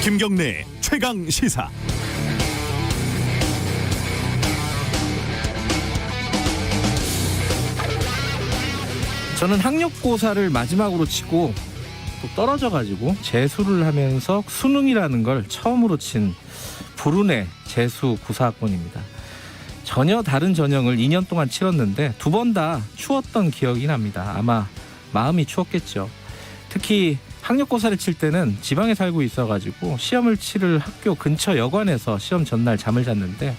김경래 최강 시사. 저는 학력고사를 마지막으로 치고 또 떨어져가지고 재수를 하면서 수능이라는 걸 처음으로 친 불운의 재수 구사학번입니다. 전혀 다른 전형을 2년 동안 치렀는데 두 번 다 추웠던 기억이 납니다. 아마 마음이 추웠겠죠. 특히 학력고사를 칠 때는 지방에 살고 있어가지고 시험을 치를 학교 근처 여관에서 시험 전날 잠을 잤는데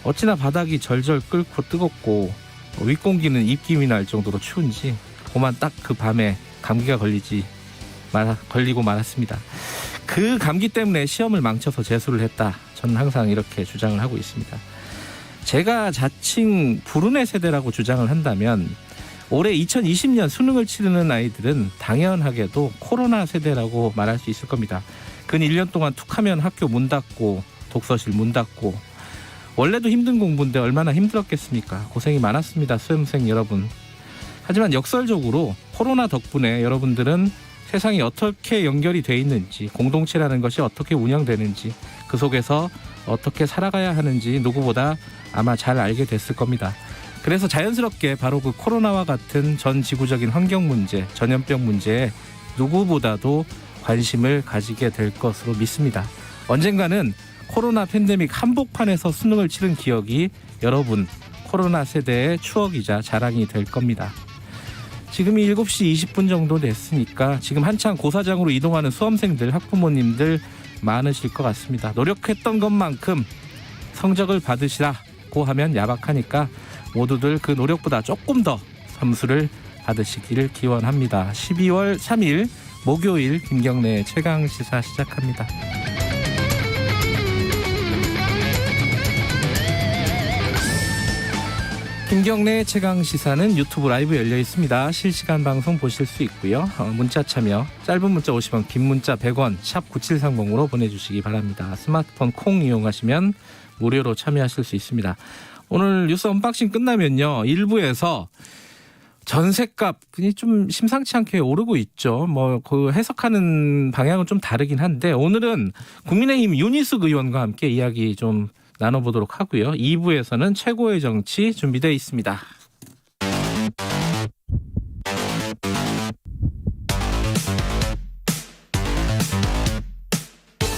어찌나 바닥이 절절 끓고 뜨겁고 윗공기는 입김이 날 정도로 추운지 그만 딱 그 밤에 감기가 걸리고 말았습니다. 그 감기 때문에 시험을 망쳐서 재수를 했다. 저는 항상 이렇게 주장을 하고 있습니다. 제가 자칭 불운의 세대라고 주장을 한다면 올해 2020년 수능을 치르는 아이들은 당연하게도 코로나 세대라고 말할 수 있을 겁니다. 근 1년 동안 툭하면 학교 문 닫고 독서실 문 닫고 원래도 힘든 공부인데 얼마나 힘들었겠습니까? 고생이 많았습니다. 수험생 여러분. 하지만 역설적으로 코로나 덕분에 여러분들은 세상이 어떻게 연결이 돼 있는지, 공동체라는 것이 어떻게 운영되는지, 그 속에서 어떻게 살아가야 하는지 누구보다 아마 잘 알게 됐을 겁니다. 그래서 자연스럽게 바로 그 코로나와 같은 전 지구적인 환경 문제, 전염병 문제에 누구보다도 관심을 가지게 될 것으로 믿습니다. 언젠가는 코로나 팬데믹 한복판에서 수능을 치른 기억이 여러분 코로나 세대의 추억이자 자랑이 될 겁니다. 지금이 7시 20분 정도 됐으니까 지금 한창 고사장으로 이동하는 수험생들, 학부모님들 많으실 것 같습니다. 노력했던 것만큼 성적을 받으시라고 하면 야박하니까 모두들 그 노력보다 조금 더 점수를 받으시기를 기원합니다. 12월 3일 목요일 김경래의 최강시사 시작합니다. 김경래의 최강시사는 유튜브 라이브 열려 있습니다. 실시간 방송 보실 수 있고요. 문자 참여 짧은 문자 50원, 긴 문자 100원 샵 9730으로 보내주시기 바랍니다. 스마트폰 콩 이용하시면 무료로 참여하실 수 있습니다. 오늘 뉴스 언박싱 끝나면요. 1부에서 전셋값이 좀 심상치 않게 오르고 있죠. 그 해석하는 방향은 좀 다르긴 한데 오늘은 국민의힘 윤희숙 의원과 함께 이야기 좀 나눠보도록 하고요. 2부에서는 최고의 정치 준비되어 있습니다.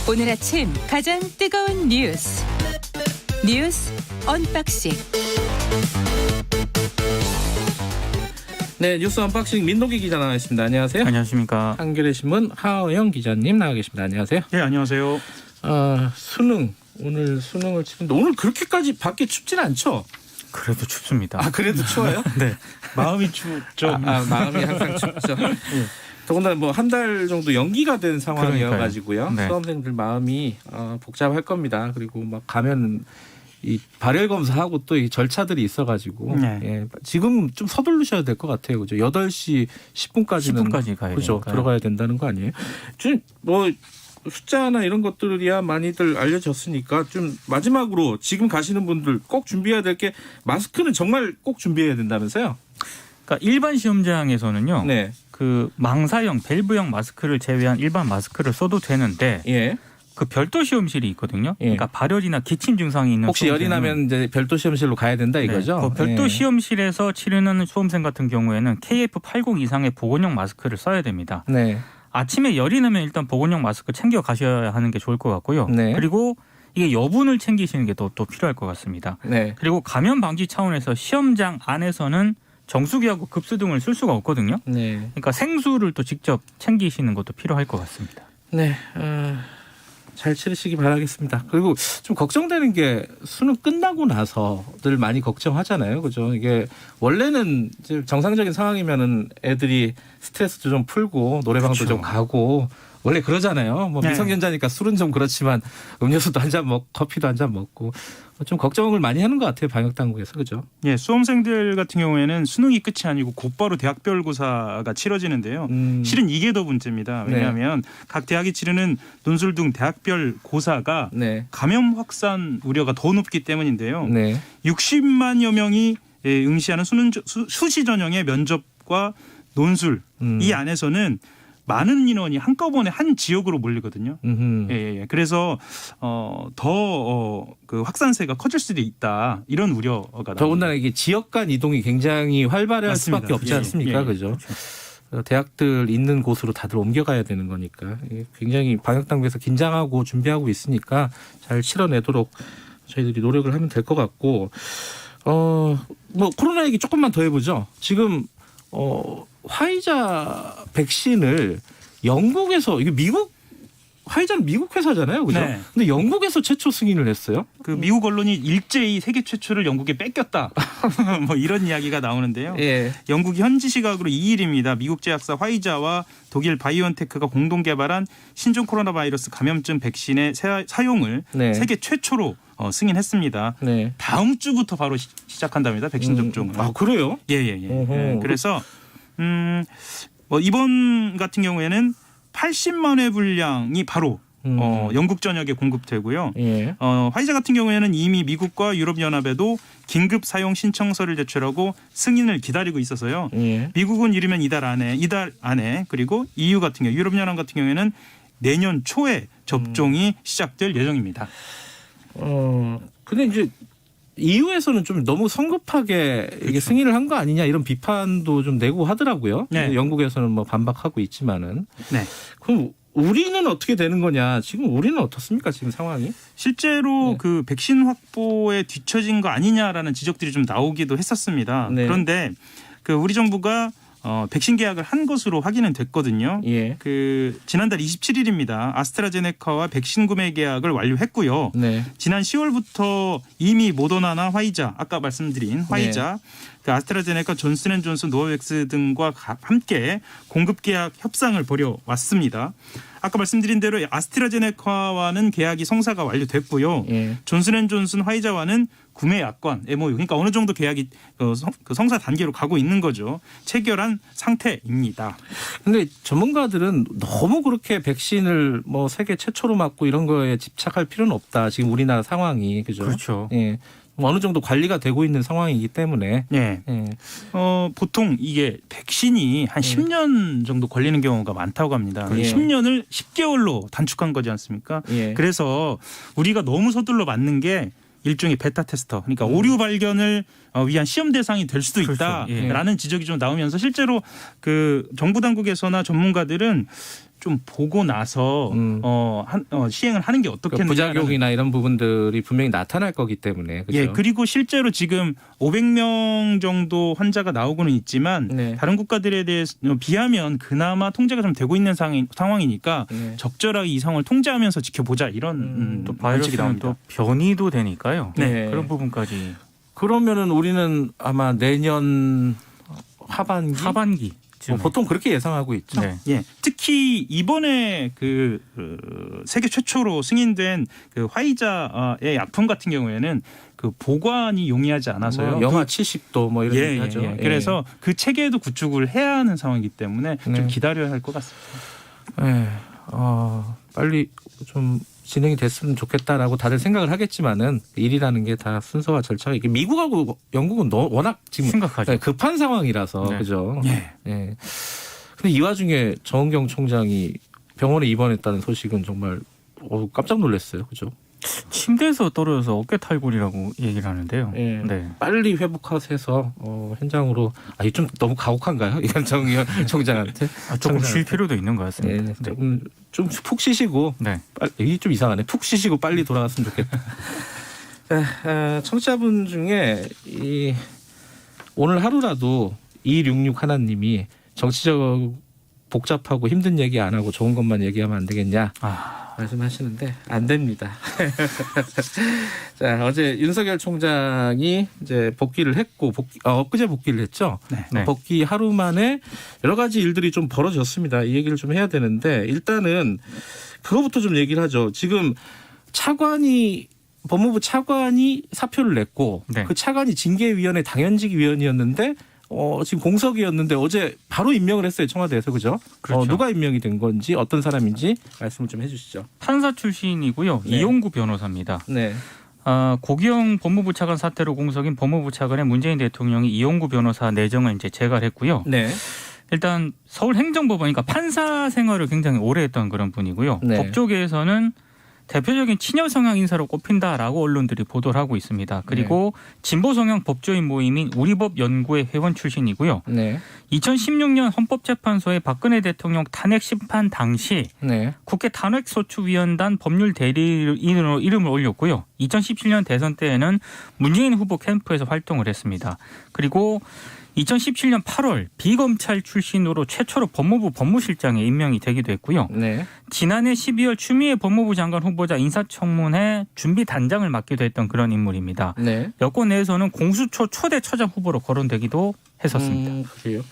오늘 아침 가장 뜨거운 뉴스 언박싱. 네, 뉴스 언박싱 민노기 기자 나와 있습니다. 안녕하세요. 안녕하십니까. 한겨레 신문 하어영 기자님 나와 계십니다. 안녕하세요. 네, 안녕하세요. 수능 오늘 수능을 치는데 오늘 그렇게까지 밖에 춥진 않죠? 그래도 춥습니다. 아, 그래도 추워요? 네. 마음이 춥죠. 마음이 항상 춥죠. 네. 더군다나 한 달 정도 연기가 된 상황이어가지고요. 네. 수험생들 마음이 복잡할 겁니다. 그리고 가면 이 발열 검사하고 또 이 절차들이 있어가지고 네. 예, 지금 좀 서두르셔야 될 것 같아요. 그죠? 8시 10분까지는 10분까지 가야 그죠? 되니까요. 들어가야 된다는 거 아니에요? 좀 숫자나 이런 것들이야 많이들 알려졌으니까 좀 마지막으로 지금 가시는 분들 꼭 준비해야 될 게 마스크는 정말 꼭 준비해야 된다면서요? 그러니까 일반 시험장에서는요. 네. 그 망사형, 밸브형 마스크를 제외한 일반 마스크를 써도 되는데 예. 그 별도 시험실이 있거든요. 예. 그러니까 발열이나 기침 증상이 있는 혹시 열이 나면 이제 별도 시험실로 가야 된다 이거죠? 네. 그 별도 예. 시험실에서 치르는 수험생 같은 경우에는 KF80 이상의 보건용 마스크를 써야 됩니다. 네. 아침에 열이 나면 일단 보건용 마스크 챙겨 가셔야 하는 게 좋을 것 같고요. 네. 그리고 이게 여분을 챙기시는 게 또 필요할 것 같습니다. 네. 그리고 감염 방지 차원에서 시험장 안에서는 정수기하고 급수 등을 쓸 수가 없거든요. 네. 그러니까 생수를 또 직접 챙기시는 것도 필요할 것 같습니다. 네. 잘 치르시기 바라겠습니다. 그리고 좀 걱정되는 게 수능 끝나고 나서들 많이 걱정하잖아요. 그죠? 이게 원래는 이제 정상적인 상황이면은 애들이 스트레스도 좀 풀고 노래방도 그렇죠. 좀 가고 원래 그러잖아요. 뭐 네. 미성년자니까 술은 좀 그렇지만 음료수도 한 잔 먹고 커피도 한 잔 먹고 좀 걱정을 많이 하는 것 같아요. 방역 당국에서 그죠? 예, 수험생들 같은 경우에는 수능이 끝이 아니고 곧바로 대학별고사가 치러지는데요. 실은 이게 더 문제입니다. 왜냐하면 각 대학이 치르는 논술 등 대학별 고사가 네. 감염 확산 우려가 더 높기 때문인데요. 네. 60만여 명이 응시하는 수시 전형의 면접과 논술 이 안에서는 많은 인원이 한꺼번에 한 지역으로 몰리거든요. 예. 그래서 더 그 확산세가 커질 수도 있다 이런 우려가 나옵니다. 더군다나 이게 지역 간 이동이 굉장히 활발할 맞습니다. 수밖에 없지 예, 않습니까? 예. 그죠? 대학들 있는 곳으로 다들 옮겨가야 되는 거니까 굉장히 방역 당국에서 긴장하고 준비하고 있으니까 잘 치러내도록 저희들이 노력을 하면 될 것 같고 뭐 코로나 얘기 조금만 더 해보죠. 지금 화이자 백신을 영국에서 이게 미국 화이자는 미국 회사잖아요, 그죠? 네. 근데 영국에서 최초 승인을 했어요. 그 미국 언론이 일제히 세계 최초를 영국에 뺏겼다. 뭐 이런 이야기가 나오는데요. 예. 영국이 현지 시각으로 2일입니다. 미국 제약사 화이자와 독일 바이오엔테크가 공동 개발한 신종 코로나 바이러스 감염증 백신의 사용을 네. 세계 최초로 승인했습니다. 네. 다음 주부터 바로 시작한답니다. 백신 접종을. 아 그래요? 예. 어허. 그래서 뭐 이번 같은 경우에는 80만 회 분량이 바로 영국 전역에 공급되고요. 예. 화이자 같은 경우에는 이미 미국과 유럽연합에도 긴급 사용 신청서를 제출하고 승인을 기다리고 있어서요. 예. 미국은 이르면 이달 안에 그리고 EU 같은 경우 유럽연합 같은 경우에는 내년 초에 접종이 시작될 예정입니다. 근데 이제 EU에서는 좀 너무 성급하게 이게 그렇죠. 승인을 한 거 아니냐 이런 비판도 좀 내고 하더라고요. 네. 영국에서는 뭐 반박하고 있지만은. 네. 그럼 우리는 어떻게 되는 거냐? 지금 우리는 어떻습니까? 지금 상황이? 실제로 네. 그 백신 확보에 뒤처진 거 아니냐라는 지적들이 좀 나오기도 했었습니다. 네. 그런데 그 우리 정부가 백신 계약을 한 것으로 확인은 됐거든요. 예. 그 지난달 27일입니다. 아스트라제네카와 백신 구매 계약을 완료했고요. 네. 지난 10월부터 이미 모더나나 화이자 아까 말씀드린 화이자 그 아스트라제네카 존슨앤존슨 노바백스 등과 함께 공급 계약 협상을 벌여왔습니다. 아까 말씀드린 대로 아스트라제네카와는 계약이 성사가 완료됐고요. 예. 존슨앤존슨 화이자와는 구매 약관 MOU 그러니까 어느 정도 계약이 그 성사 단계로 가고 있는 거죠. 체결한 상태입니다. 근데 전문가들은 너무 그렇게 백신을 뭐 세계 최초로 맞고 이런 거에 집착할 필요는 없다. 지금 우리나라 상황이 그죠? 그렇죠. 예. 뭐 어느 정도 관리가 되고 있는 상황이기 때문에. 네. 예. 보통 이게 백신이 한 10년 정도 걸리는 경우가 많다고 합니다. 예. 10년을 10개월로 단축한 거지 않습니까? 예. 그래서 우리가 너무 서둘러 맞는 게 일종의 베타 테스터, 그러니까 오류 발견을 위한 시험 대상이 될 수도 그렇죠. 예. 있다라는 지적이 좀 나오면서 실제로 그 정부 당국에서나 전문가들은 좀 보고 나서 시행을 하는 게 어떻겠느냐. 부작용이나 이런 부분들이 분명히 나타날 거기 때문에. 그죠? 예, 그리고 실제로 지금 500명 정도 환자가 나오고는 있지만 네. 다른 국가들에 대해 비하면 그나마 통제가 좀 되고 있는 상황이니까 네. 적절하게 이 상황을 통제하면서 지켜보자 이런 또 원칙이 바이러스는 나옵니다. 또 변이도 되니까요. 네. 그런 부분까지 그러면은 우리는 아마 내년 하반기 쯤에. 보통 그렇게 예상하고 있죠. 네. 예, 특히 이번에 그 세계 최초로 승인된 그 화이자의 약품 같은 경우에는 그 보관이 용이하지 않아서요. 뭐 영하 70도 뭐 이런 얘기 하죠. 예. 그래서 그 체계도 구축을 해야 하는 상황이기 때문에 네. 좀 기다려야 할 것 같습니다. 예. 빨리 좀 진행이 됐으면 좋겠다라고 다들 생각을 하겠지만은 일이라는 게 다 순서와 절차가 이게 미국하고 영국은 워낙 지금 심각하죠. 급한 상황이라서 네. 그죠. 예. 예. 근데 이 와중에 정은경 총장이 병원에 입원했다는 소식은 정말 깜짝 놀랐어요. 그죠? 침대에서 떨어져서 어깨 탈골이라고 얘기를 하는데요. 예. 네. 빨리 회복하셔서 현장으로 이게 좀 너무 가혹한가요? 이건 정의원 총장한테 조금 총장한테. 쉴 필요도 있는 것 같습니다. 네, 조금 좀 푹 쉬시고 네. 이게 좀 이상하네. 푹 쉬시고 빨리 돌아갔으면 좋겠다. 청취자분 중에 오늘 하루라도 266 하나님이 정치적 복잡하고 힘든 얘기 안 하고 좋은 것만 얘기하면 안 되겠냐. 말씀하시는데 안 됩니다. 자, 어제 윤석열 총장이 이제 복귀를 했고 엊그제 복귀를 했죠. 네. 복귀 하루 만에 여러 가지 일들이 좀 벌어졌습니다. 이 얘기를 좀 해야 되는데 일단은 그거부터 좀 얘기를 하죠. 지금 법무부 차관이 사표를 냈고 네. 그 차관이 징계위원회 당연직 위원이었는데 지금 공석이었는데 어제 바로 임명을 했어요. 청와대에서. 그죠? 그렇죠. 누가 임명이 된 건지 어떤 사람인지 말씀을 좀 해주시죠. 판사 출신이고요. 네. 이용구 변호사입니다. 네. 고기영 법무부 차관 사태로 공석인 법무부 차관의 문재인 대통령이 이용구 변호사 내정을 이제 재갈했고요. 네. 일단 서울행정법원이니까 판사 생활을 굉장히 오래 했던 그런 분이고요. 네. 법조계에서는 대표적인 친여 성향 인사로 꼽힌다라고 언론들이 보도를 하고 있습니다. 그리고 진보 성향 법조인 모임인 우리법 연구회 회원 출신이고요. 네. 2016년 헌법재판소의 박근혜 대통령 탄핵 심판 당시 네. 국회 탄핵소추위원단 법률 대리인으로 이름을 올렸고요. 2017년 대선 때에는 문재인 후보 캠프에서 활동을 했습니다. 그리고 2017년 8월 비검찰 출신으로 최초로 법무부 법무실장에 임명이 되기도 했고요. 네. 지난해 12월 추미애 법무부 장관 후보자 인사청문회 준비 단장을 맡기도 했던 그런 인물입니다. 네. 여권 내에서는 공수처 초대 처장 후보로 거론되기도 했었습니다. 그래요.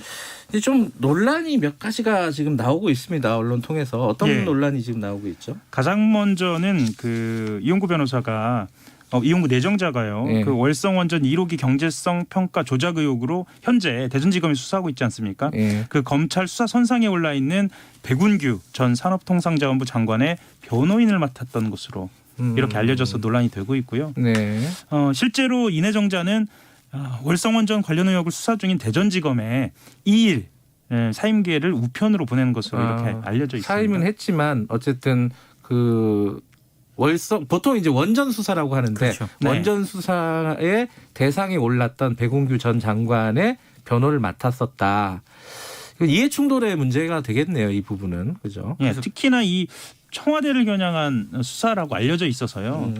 근데 좀 논란이 몇 가지가 지금 나오고 있습니다. 언론 통해서 어떤 예. 논란이 지금 나오고 있죠? 가장 먼저는 그 이용구 변호사가 이용구 내정자가요. 예. 그 월성원전 1호기 경제성 평가 조작 의혹으로 현재 대전지검이 수사하고 있지 않습니까? 예. 그 검찰 수사 선상에 올라 있는 백운규 전 산업통상자원부 장관의 변호인을 맡았던 것으로 이렇게 알려져서 논란이 되고 있고요. 네. 실제로 이 내정자는 월성원전 관련 의혹을 수사 중인 대전지검에 2일 사임계를 우편으로 보낸 것으로 이렇게 알려져 있습니다. 사임은 했지만 어쨌든 보통 이제 원전 수사라고 하는데 그렇죠. 네. 원전 수사의 대상에 올랐던 백운규 전 장관의 변호를 맡았었다. 이해 충돌의 문제가 되겠네요. 이 부분은. 그죠? 예, 특히나 이 청와대를 겨냥한 수사라고 알려져 있어서요.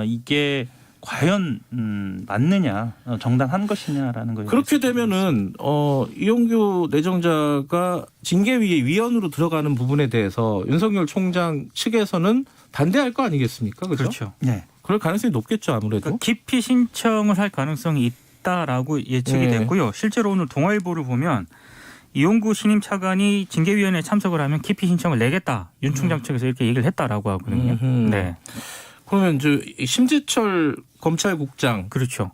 이게 과연 맞느냐, 정당한 것이냐라는 거예요. 그렇게 되면은 이용규 내정자가 징계위의 위원으로 들어가는 부분에 대해서 윤석열 총장 측에서는 반대할 거 아니겠습니까? 그죠? 그렇죠. 네. 그럴 가능성이 높겠죠, 아무래도. 그러니까 기피 신청을 할 가능성이 있다라고 예측이 네. 됐고요. 실제로 오늘 동아일보를 보면 이용구 신임 차관이 징계위원회에 참석을 하면 기피 신청을 내겠다. 윤 총장 측에서 이렇게 얘기를 했다라고 하거든요. 네, 그러면 이제 심재철 검찰국장도 그렇죠.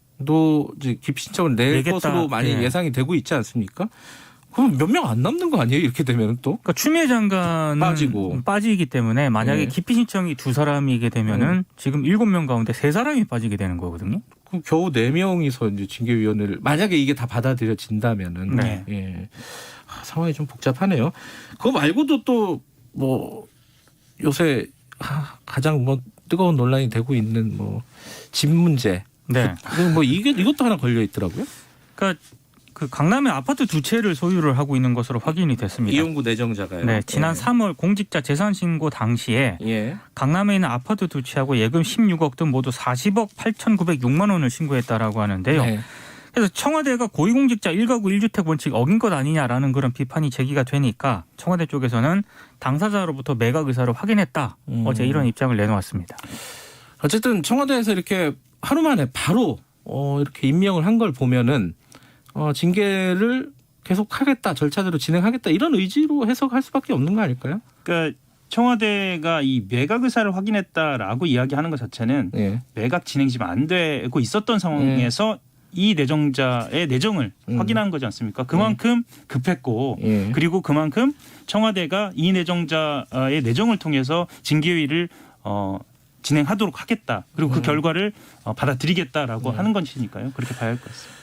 이제 기피 신청을 낼 내겠다. 것으로 많이 예. 예상이 되고 있지 않습니까? 그럼 몇 명 안 남는 거 아니에요? 이렇게 되면 또? 그러니까 추미애 장관은 빠지고. 빠지기 때문에 만약에 네. 기피 신청이 2사람이게 되면은 지금 7명 가운데 3사람이 빠지게 되는 거거든요. 그럼 겨우 4명이서 이제 징계위원회를 만약에 이게 다 받아들여진다면은 네. 예. 상황이 좀 복잡하네요. 그거 말고도 또 뭐 요새 가장 뭐 뜨거운 논란이 되고 있는 뭐 집 문제. 네. 뭐 이것도 하나 걸려 있더라고요. 그러니까 그 강남에 아파트 2채를 소유를 하고 있는 것으로 확인이 됐습니다. 이용구 내정자가요. 네, 지난 3월 공직자 재산 신고 당시에 예. 강남에 있는 아파트 2채하고 예금 16억 등 모두 40억 8,906만 원을 신고했다라고 하는데요. 네. 그래서 청와대가 고위공직자 1가구 1주택 원칙 어긴 것 아니냐라는 그런 비판이 제기가 되니까 청와대 쪽에서는 당사자로부터 매각 의사를 확인했다. 어제 이런 입장을 내놓았습니다. 어쨌든 청와대에서 이렇게 하루 만에 바로 이렇게 임명을 한 걸 보면은 징계를 계속하겠다, 절차대로 진행하겠다 이런 의지로 해석할 수밖에 없는 거 아닐까요? 그러니까 청와대가 이 매각 의사를 확인했다라고 이야기하는 것 자체는 예. 매각 진행이 지금 안 되고 있었던 상황에서 이 내정자의 내정을 확인한 거지 않습니까? 그만큼 급했고 예. 그리고 그만큼 청와대가 이 내정자의 내정을 통해서 징계위를 진행하도록 하겠다. 그리고 그 결과를 받아들이겠다라고 하는 것이니까요. 그렇게 봐야 할 것 같습니다.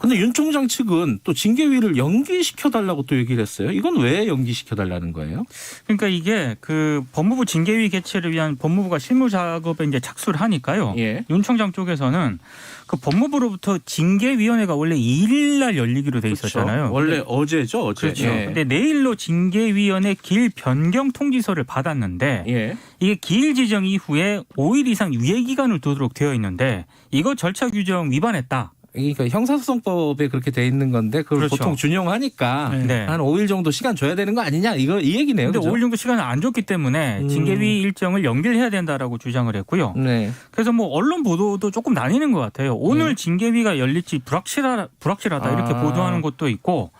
근데 윤 총장 측은 또 징계위를 연기시켜달라고 또 얘기를 했어요. 이건 왜 연기시켜달라는 거예요? 그러니까 이게 그 법무부 징계위 개최를 위한 법무부가 실무 작업에 이제 착수를 하니까요. 예. 윤 총장 쪽에서는 그 법무부로부터 징계위원회가 원래 2일 날 열리기로 돼 있었잖아요. 원래 어제죠, 어제. 그렇죠. 예. 근데 내일로 징계위원회 길 변경 통지서를 받았는데 예. 이게 기일 지정 이후에 5일 이상 유예 기간을 두도록 되어 있는데 이거 절차 규정 위반했다. 그러니까 형사소송법에 그렇게 돼 있는 건데 그걸 그렇죠. 보통 준용하니까 네. 한 5일 정도 시간 줘야 되는 거 아니냐 이 얘기네요. 근데 그죠? 5일 정도 시간을 안 줬기 때문에 징계위 일정을 연기해야 된다라고 주장을 했고요. 네. 그래서 뭐 언론 보도도 조금 나뉘는 것 같아요. 오늘 징계위가 열릴지 불확실하다 이렇게 보도하는 것도 있고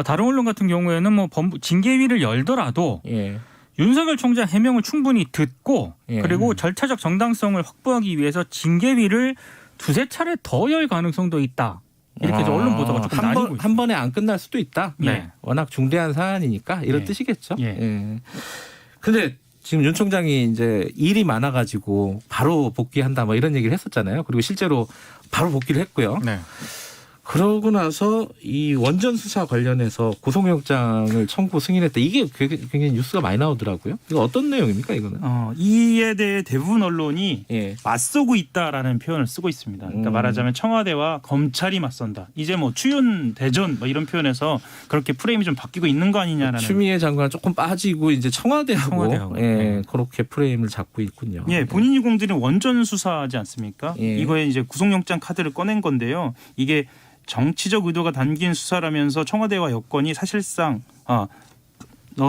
다른 언론 같은 경우에는 뭐 징계위를 열더라도 예. 윤석열 총장 해명을 충분히 듣고 예. 그리고 절차적 정당성을 확보하기 위해서 징계위를 두세 차례 더 열 가능성도 있다. 이렇게 해서 언론 보도가 조금 나뉘고 있습니다. 한 번에 안 끝날 수도 있다. 네. 워낙 중대한 사안이니까 이런 예. 뜻이겠죠. 예. 예. 근데 지금 윤 총장이 이제 일이 많아가지고 바로 복귀한다 뭐 이런 얘기를 했었잖아요. 그리고 실제로 바로 복귀를 했고요. 네. 그러고 나서 이 원전 수사 관련해서 구속영장을 청구 승인했다. 이게 굉장히 뉴스가 많이 나오더라고요. 이거 어떤 내용입니까, 이거는? 이에 대해 대부분 언론이 예. 맞서고 있다라는 표현을 쓰고 있습니다. 그러니까 말하자면 청와대와 검찰이 맞선다. 이제 뭐 추윤 대전 뭐 이런 표현에서 그렇게 프레임이 좀 바뀌고 있는 거 아니냐라는. 추미애 장관 조금 빠지고 이제 청와대하고 예, 네. 그렇게 프레임을 잡고 있군요. 예, 본인이 공들인 원전 수사하지 않습니까? 예. 이거에 이제 구속영장 카드를 꺼낸 건데요. 이게 정치적 의도가 담긴 수사라면서 청와대와 여권이 사실상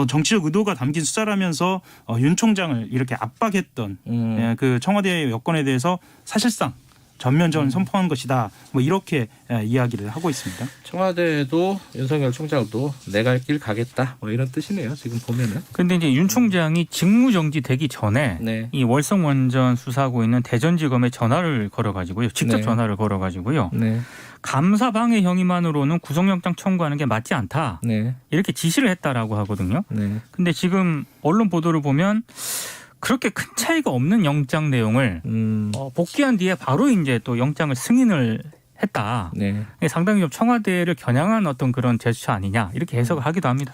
정치적 의도가 담긴 수사라면서 윤 총장을 이렇게 압박했던 예, 그 청와대 여권에 대해서 사실상 전면전 선포한 것이다. 뭐 이렇게 이야기를 하고 있습니다. 청와대도 윤석열 총장도 내 갈 길 가겠다. 뭐 이런 뜻이네요. 지금 보면은. 근데 이제 윤 총장이 직무정지 되기 전에 네. 이 월성 원전 수사하고 있는 대전지검에 전화를 걸어가지고요. 직접 네. 전화를 걸어가지고요. 네. 감사 방해 혐의만으로는 구속영장 청구하는 게 맞지 않다. 네. 이렇게 지시를 했다라고 하거든요. 네. 근데 지금 언론 보도를 보면 그렇게 큰 차이가 없는 영장 내용을 복귀한 뒤에 바로 이제 또 영장을 승인을 했다. 네. 상당히 좀 청와대를 겨냥한 어떤 그런 제스처 아니냐 이렇게 해석을 하기도 합니다.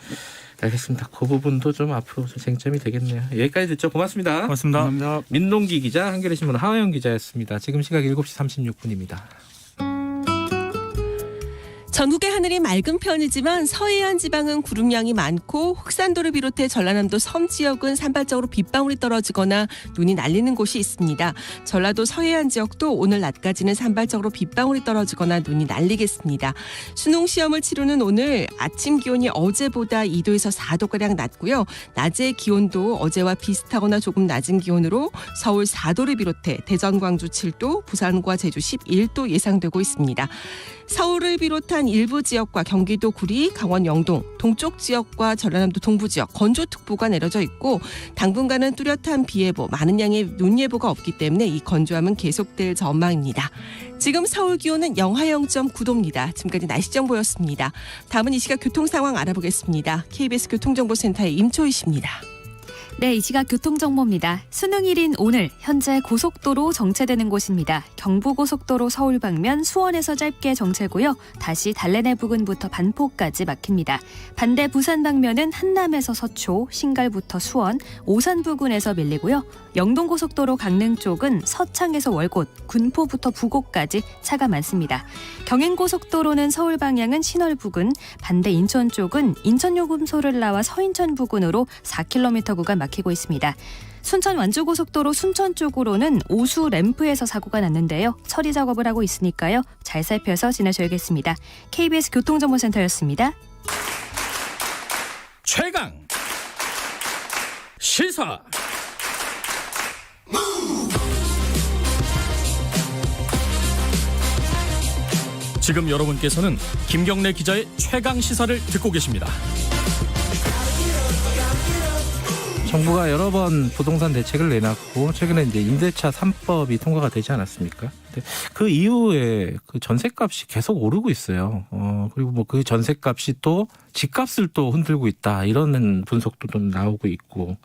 알겠습니다. 그 부분도 좀 앞으로 좀 쟁점이 되겠네요. 여기까지 듣죠. 고맙습니다. 고맙습니다. 감사합니다. 민동기 기자, 한겨레 신문 하호영 기자였습니다. 지금 시각 7시 36분입니다. 전국의 하늘이 맑은 편이지만 서해안 지방은 구름량이 많고 흑산도를 비롯해 전라남도 섬 지역은 산발적으로 빗방울이 떨어지거나 눈이 날리는 곳이 있습니다. 전라도 서해안 지역도 오늘 낮까지는 산발적으로 빗방울이 떨어지거나 눈이 날리겠습니다. 수능 시험을 치르는 오늘 아침 기온이 어제보다 2도에서 4도가량 낮고요. 낮의 기온도 어제와 비슷하거나 조금 낮은 기온으로 서울 4도를 비롯해 대전, 광주 7도, 부산과 제주 11도 예상되고 있습니다. 서울을 비롯한 일부 지역과 경기도 구리, 강원 영동, 동쪽 지역과 전라남도 동부 지역 건조특보가 내려져 있고 당분간은 뚜렷한 비 예보, 많은 양의 눈 예보가 없기 때문에 이 건조함은 계속될 전망입니다. 지금 서울 기온은 영하 0.9도입니다. 지금까지 날씨 정보였습니다. 다음은 이 시각 교통 상황 알아보겠습니다. KBS 교통정보센터의 임초희 씨입니다. 네, 이 시각 교통정보입니다. 수능일인 오늘 현재 고속도로 정체되는 곳입니다. 경부고속도로 서울 방면 수원에서 짧게 정체고요. 다시 달래내 부근부터 반포까지 막힙니다. 반대 부산 방면은 한남에서 서초, 신갈부터 수원, 오산 부근에서 밀리고요. 영동고속도로 강릉 쪽은 서창에서 월곶, 군포부터 부곡까지 차가 많습니다. 경인고속도로는 서울 방향은 신월 부근, 반대 인천 쪽은 인천요금소를 나와 서인천 부근으로 4km 구간 막히고 있습니다. 순천 완주고속도로 순천 쪽으로는 오수 램프에서 사고가 났는데요. 처리 작업을 하고 있으니까요. 잘 살펴서 지나셔야겠습니다. KBS 교통정보센터였습니다. 최강 시사. 지금 여러분께서는 김경래 기자의 최강 시사를 듣고 계십니다. 정부가 여러 번 부동산 대책을 내놨고 최근에 이제 임대차 3법이 통과가 되지 않았습니까? 근데 그 이후에 그 전셋값이 계속 오르고 있어요. 그리고 뭐 그 전셋값이 또 집값을 또 흔들고 있다 이런 분석도 좀 나오고 있고.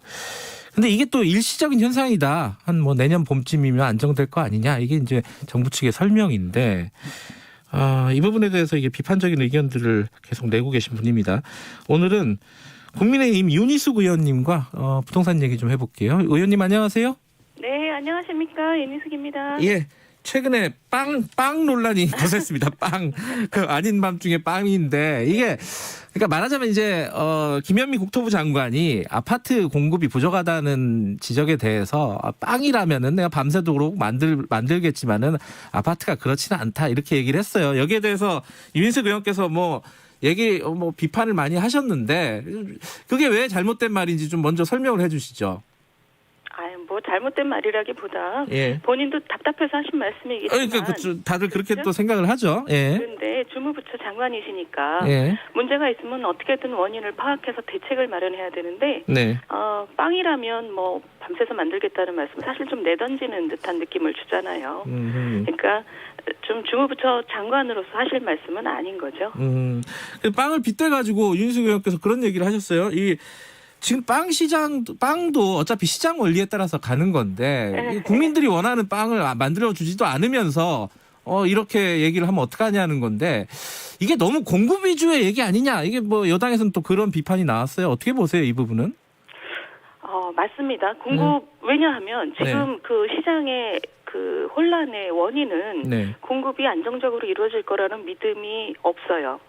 근데 이게 또 일시적인 현상이다. 한 뭐 내년 봄쯤이면 안정될 거 아니냐 이게 이제 정부 측의 설명인데. 이 부분에 대해서 이게 비판적인 의견들을 계속 내고 계신 분입니다. 오늘은 국민의힘 윤희숙 의원님과 부동산 얘기 좀 해볼게요. 의원님 안녕하세요. 네, 안녕하십니까. 윤희숙입니다. 예, 최근에 빵 논란이 거셌습니다. 빵. 그 아닌 밤중에 빵인데 이게 그러니까 말하자면 이제 김현미 국토부 장관이 아파트 공급이 부족하다는 지적에 대해서 빵이라면은 내가 밤새도록 만들겠지만은 아파트가 그렇지는 않다 이렇게 얘기를 했어요. 여기에 대해서 유인석 의원께서 뭐 비판을 많이 하셨는데 그게 왜 잘못된 말인지 좀 먼저 설명을 해주시죠. 뭐 잘못된 말이라기보다 예. 본인도 답답해서 하신 말씀이겠지만 그러니까 다들 그렇게 그렇죠? 또 생각을 하죠. 예. 그런데 주무부처 장관이시니까 예. 문제가 있으면 어떻게든 원인을 파악해서 대책을 마련해야 되는데 네. 빵이라면 뭐 밤새서 만들겠다는 말씀 사실 좀 내던지는 듯한 느낌을 주잖아요. 그러니까 좀 주무부처 장관으로서 하실 말씀은 아닌 거죠. 빵을 빗대가지고 윤희숙 의원께서 그런 얘기를 하셨어요. 지금 빵도 어차피 시장 원리에 따라서 가는 건데 국민들이 원하는 빵을 만들어주지도 않으면서 이렇게 얘기를 하면 어떡하냐는 건데 이게 너무 공급 위주의 얘기 아니냐. 이게 뭐 여당에서는 또 그런 비판이 나왔어요. 어떻게 보세요, 이 부분은? 맞습니다. 공급 왜냐하면 지금 그 시장의 그 혼란의 원인은 공급이 안정적으로 이루어질 거라는 믿음이 없어요.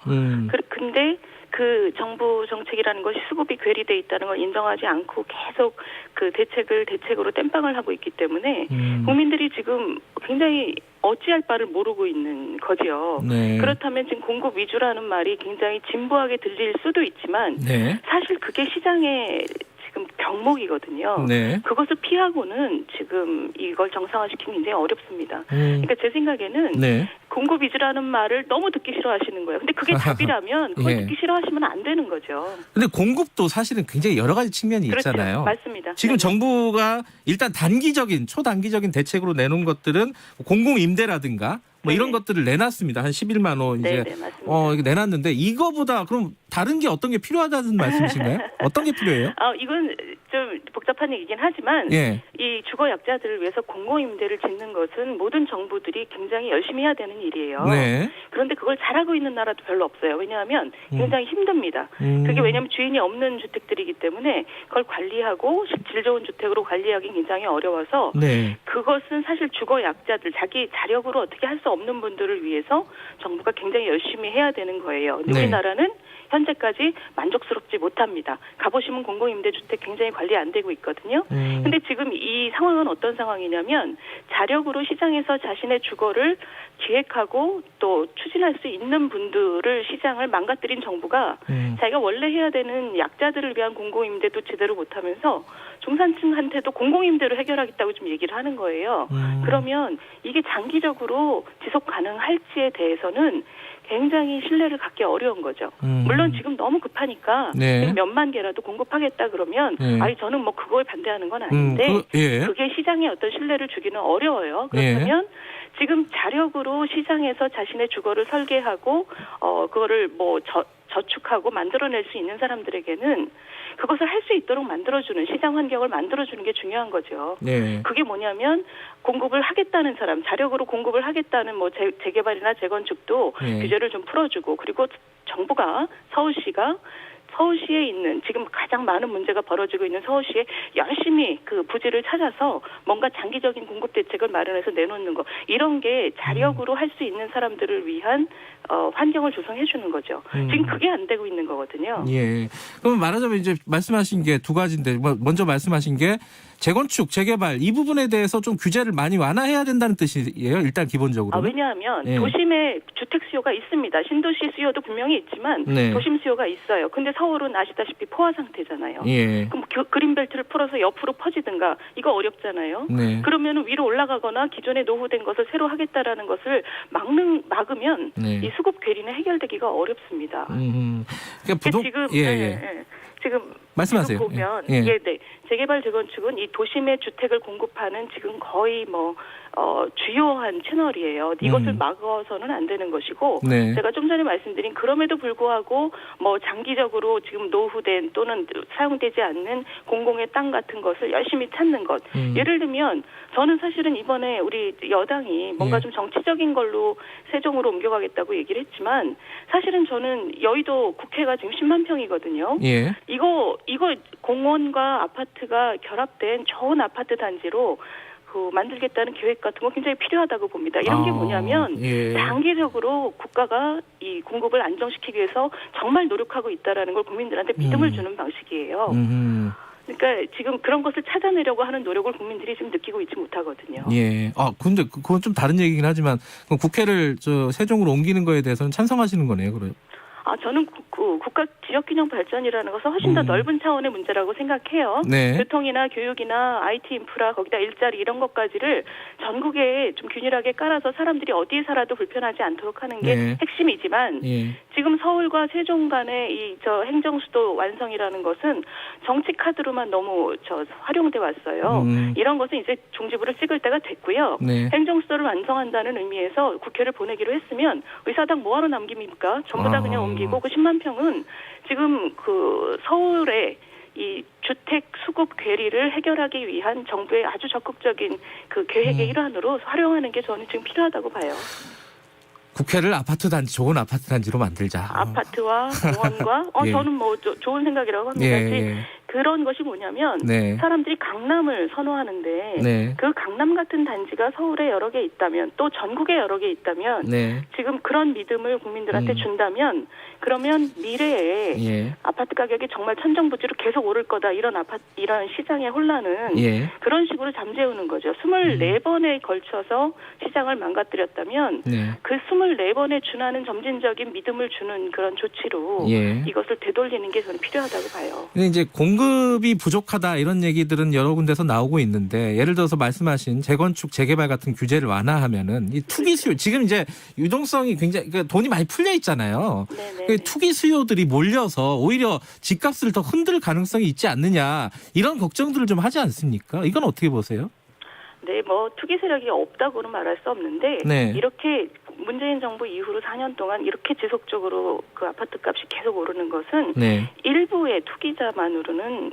근데 그 정부 정책이라는 것이 수급이 괴리돼 있다는 걸 인정하지 않고 계속 그 대책으로 땜빵을 하고 있기 때문에 국민들이 지금 굉장히 어찌할 바를 모르고 있는 거지요. 그렇다면 지금 공급 위주라는 말이 굉장히 진부하게 들릴 수도 있지만 사실 그게 시장의 지금 병목이거든요. 그것을 피하고는 지금 이걸 정상화시키기 굉장히 어렵습니다. 그러니까 제 생각에는 공급 위주라는 말을 너무 듣기 싫어하시는 거예요. 근데 그게 답이라면 그걸 듣기 싫어하시면 안 되는 거죠. 근데 공급도 사실은 굉장히 여러 가지 측면이 있잖아요. 맞습니다. 지금 정부가 일단 초단기적인 대책으로 내놓은 것들은 공공임대라든가 뭐 이런 것들을 내놨습니다. 한 11만 원 이제 이게 내놨는데 이거보다 그럼 다른 게 어떤 게 필요하다는 말씀이신가요? 어떤 게 필요해요? 이건 좀 복잡한 얘기긴 하지만 이 주거 약자들을 위해서 공공임대를 짓는 것은 모든 정부들이 굉장히 열심히 해야 되는 일이에요. 그런데 그걸 잘하고 있는 나라도 별로 없어요. 왜냐하면 굉장히 힘듭니다. 그게 왜냐하면 주인이 없는 주택들이기 때문에 그걸 관리하고 질 좋은 주택으로 관리하기 굉장히 어려워서 그것은 사실 주거 약자들 자기 자력으로 어떻게 할 수 없는 분들을 위해서 정부가 굉장히 열심히 해야 되는 거예요. 근데 우리나라는 현재까지 만족스럽지 못합니다. 가보시면 공공임대주택 굉장히 관리 안 되고 있거든요. 근데 지금 이 상황은 어떤 상황이냐면 자력으로 시장에서 자신의 주거를 기획하고 또 추진할 수 있는 분들을 시장을 망가뜨린 정부가 자기가 원래 해야 되는 약자들을 위한 공공임대도 제대로 못하면서 중산층한테도 공공임대로 해결하겠다고 좀 얘기를 하는 거예요. 그러면 이게 장기적으로 지속 가능할지에 대해서는 굉장히 신뢰를 갖기 어려운 거죠. 물론 지금 너무 급하니까 몇만 개라도 공급하겠다 그러면 저는 뭐 그거에 반대하는 건 아닌데 그게 시장에 어떤 신뢰를 주기는 어려워요. 그렇다면 지금 자력으로 시장에서 자신의 주거를 설계하고 그거를 뭐 저축하고 만들어낼 수 있는 사람들에게는 그것을 할 수 있도록 만들어주는 시장 환경을 만들어주는 게 중요한 거죠. 그게 뭐냐면 공급을 하겠다는 사람, 자력으로 공급을 하겠다는 뭐 재개발이나 재건축도 규제를 좀 풀어주고 그리고 정부가 서울시에 있는 지금 가장 많은 문제가 벌어지고 있는 서울시에 열심히 그 부지를 찾아서 뭔가 장기적인 공급 대책을 마련해서 내놓는 거 이런 게 자력으로 할 수 있는 사람들을 위한 환경을 조성해 주는 거죠. 지금 그게 안 되고 있는 거거든요. 그럼 말하자면 이제 말씀하신 게 두 가지인데 먼저 말씀하신 게 재건축, 재개발 이 부분에 대해서 좀 규제를 많이 완화해야 된다는 뜻이에요. 일단 기본적으로. 왜냐하면 도심에 주택 수요가 있습니다. 신도시 수요도 분명히 있지만 도심 수요가 있어요. 근데 서울은 아시다시피 포화 상태잖아요. 그럼 그린벨트를 풀어서 옆으로 퍼지든가 이거 어렵잖아요. 그러면 위로 올라가거나 기존에 노후된 것을 새로 하겠다라는 것을 막으면 이 수급 괴리는 해결되기가 어렵습니다. 그러니까 지금 말씀하세요. 지금 보면 재개발 재건축은 이 도심의 주택을 공급하는 지금 거의 주요한 채널이에요. 이것을 막아서는 안 되는 것이고 제가 좀 전에 말씀드린 그럼에도 불구하고 장기적으로 지금 노후된 또는 사용되지 않는 공공의 땅 같은 것을 열심히 찾는 것. 예를 들면 저는 사실은 이번에 우리 여당이 뭔가 좀 정치적인 걸로 세종으로 옮겨가겠다고 얘기를 했지만 사실은 저는 여의도 국회가 지금 10만 평이거든요. 이거 공원과 아파트가 결합된 좋은 아파트 단지로 만들겠다는 계획 같은 거 굉장히 필요하다고 봅니다. 이런 게 뭐냐면 장기적으로 국가가 이 공급을 안정시키기 위해서 정말 노력하고 있다라는 걸 국민들한테 믿음을 주는 방식이에요. 그러니까 지금 그런 것을 찾아내려고 하는 노력을 국민들이 지금 느끼고 있지 못하거든요. 예. 근데 그건 좀 다른 얘기긴 하지만 그럼 국회를 세종으로 옮기는 거에 대해서는 찬성하시는 거네요, 그래요? 저는 국가 지역균형 발전이라는 것은 훨씬 더 넓은 차원의 문제라고 생각해요. 네. 교통이나 교육이나 IT 인프라, 거기다 일자리 이런 것까지를 전국에 좀 균일하게 깔아서 사람들이 어디에 살아도 불편하지 않도록 하는 게 핵심이지만 지금 서울과 세종 간의 이 행정수도 완성이라는 것은 정치 카드로만 너무 활용돼 왔어요. 이런 것은 이제 종지부를 찍을 때가 됐고요. 행정수도를 완성한다는 의미에서 국회를 보내기로 했으면 의사당 뭐하러 남깁니까? 전부 다 그냥 옮기고 그 10만 평은 지금 서울의 이 주택 수급 괴리를 해결하기 위한 정부의 아주 적극적인 그 계획의 일환으로 활용하는 게 저는 지금 필요하다고 봐요. 국회를 아파트 단지, 좋은 아파트 단지로 만들자. 아파트와 공원과 저는 뭐 좋은 생각이라고 합니다. 그런 것이 뭐냐면 사람들이 강남을 선호하는데 그 강남 같은 단지가 서울에 여러 개 있다면 또 전국에 여러 개 있다면 지금 그런 믿음을 국민들한테 준다면 그러면 미래에 아파트 가격이 정말 천정부지로 계속 오를 거다 이런 시장의 혼란은 그런 식으로 잠재우는 거죠. 24번에 걸쳐서 시장을 망가뜨렸다면 그 24번에 준하는 점진적인 믿음을 주는 그런 조치로 이것을 되돌리는 게 저는 필요하다고 봐요. 근데 이제 공급이 부족하다 이런 얘기들은 여러 군데서 나오고 있는데 예를 들어서 말씀하신 재건축, 재개발 같은 규제를 완화하면은 이 투기 수요 지금 이제 유동성이 굉장히 그러니까 돈이 많이 풀려 있잖아요. 투기 수요들이 몰려서 오히려 집값을 더 흔들 가능성이 있지 않느냐 이런 걱정들을 좀 하지 않습니까? 이건 어떻게 보세요? 네, 뭐 투기 세력이 없다고는 말할 수 없는데 이렇게 문재인 정부 이후로 4년 동안 이렇게 지속적으로 그 아파트 값이 계속 오르는 것은 일부의 투기자만으로는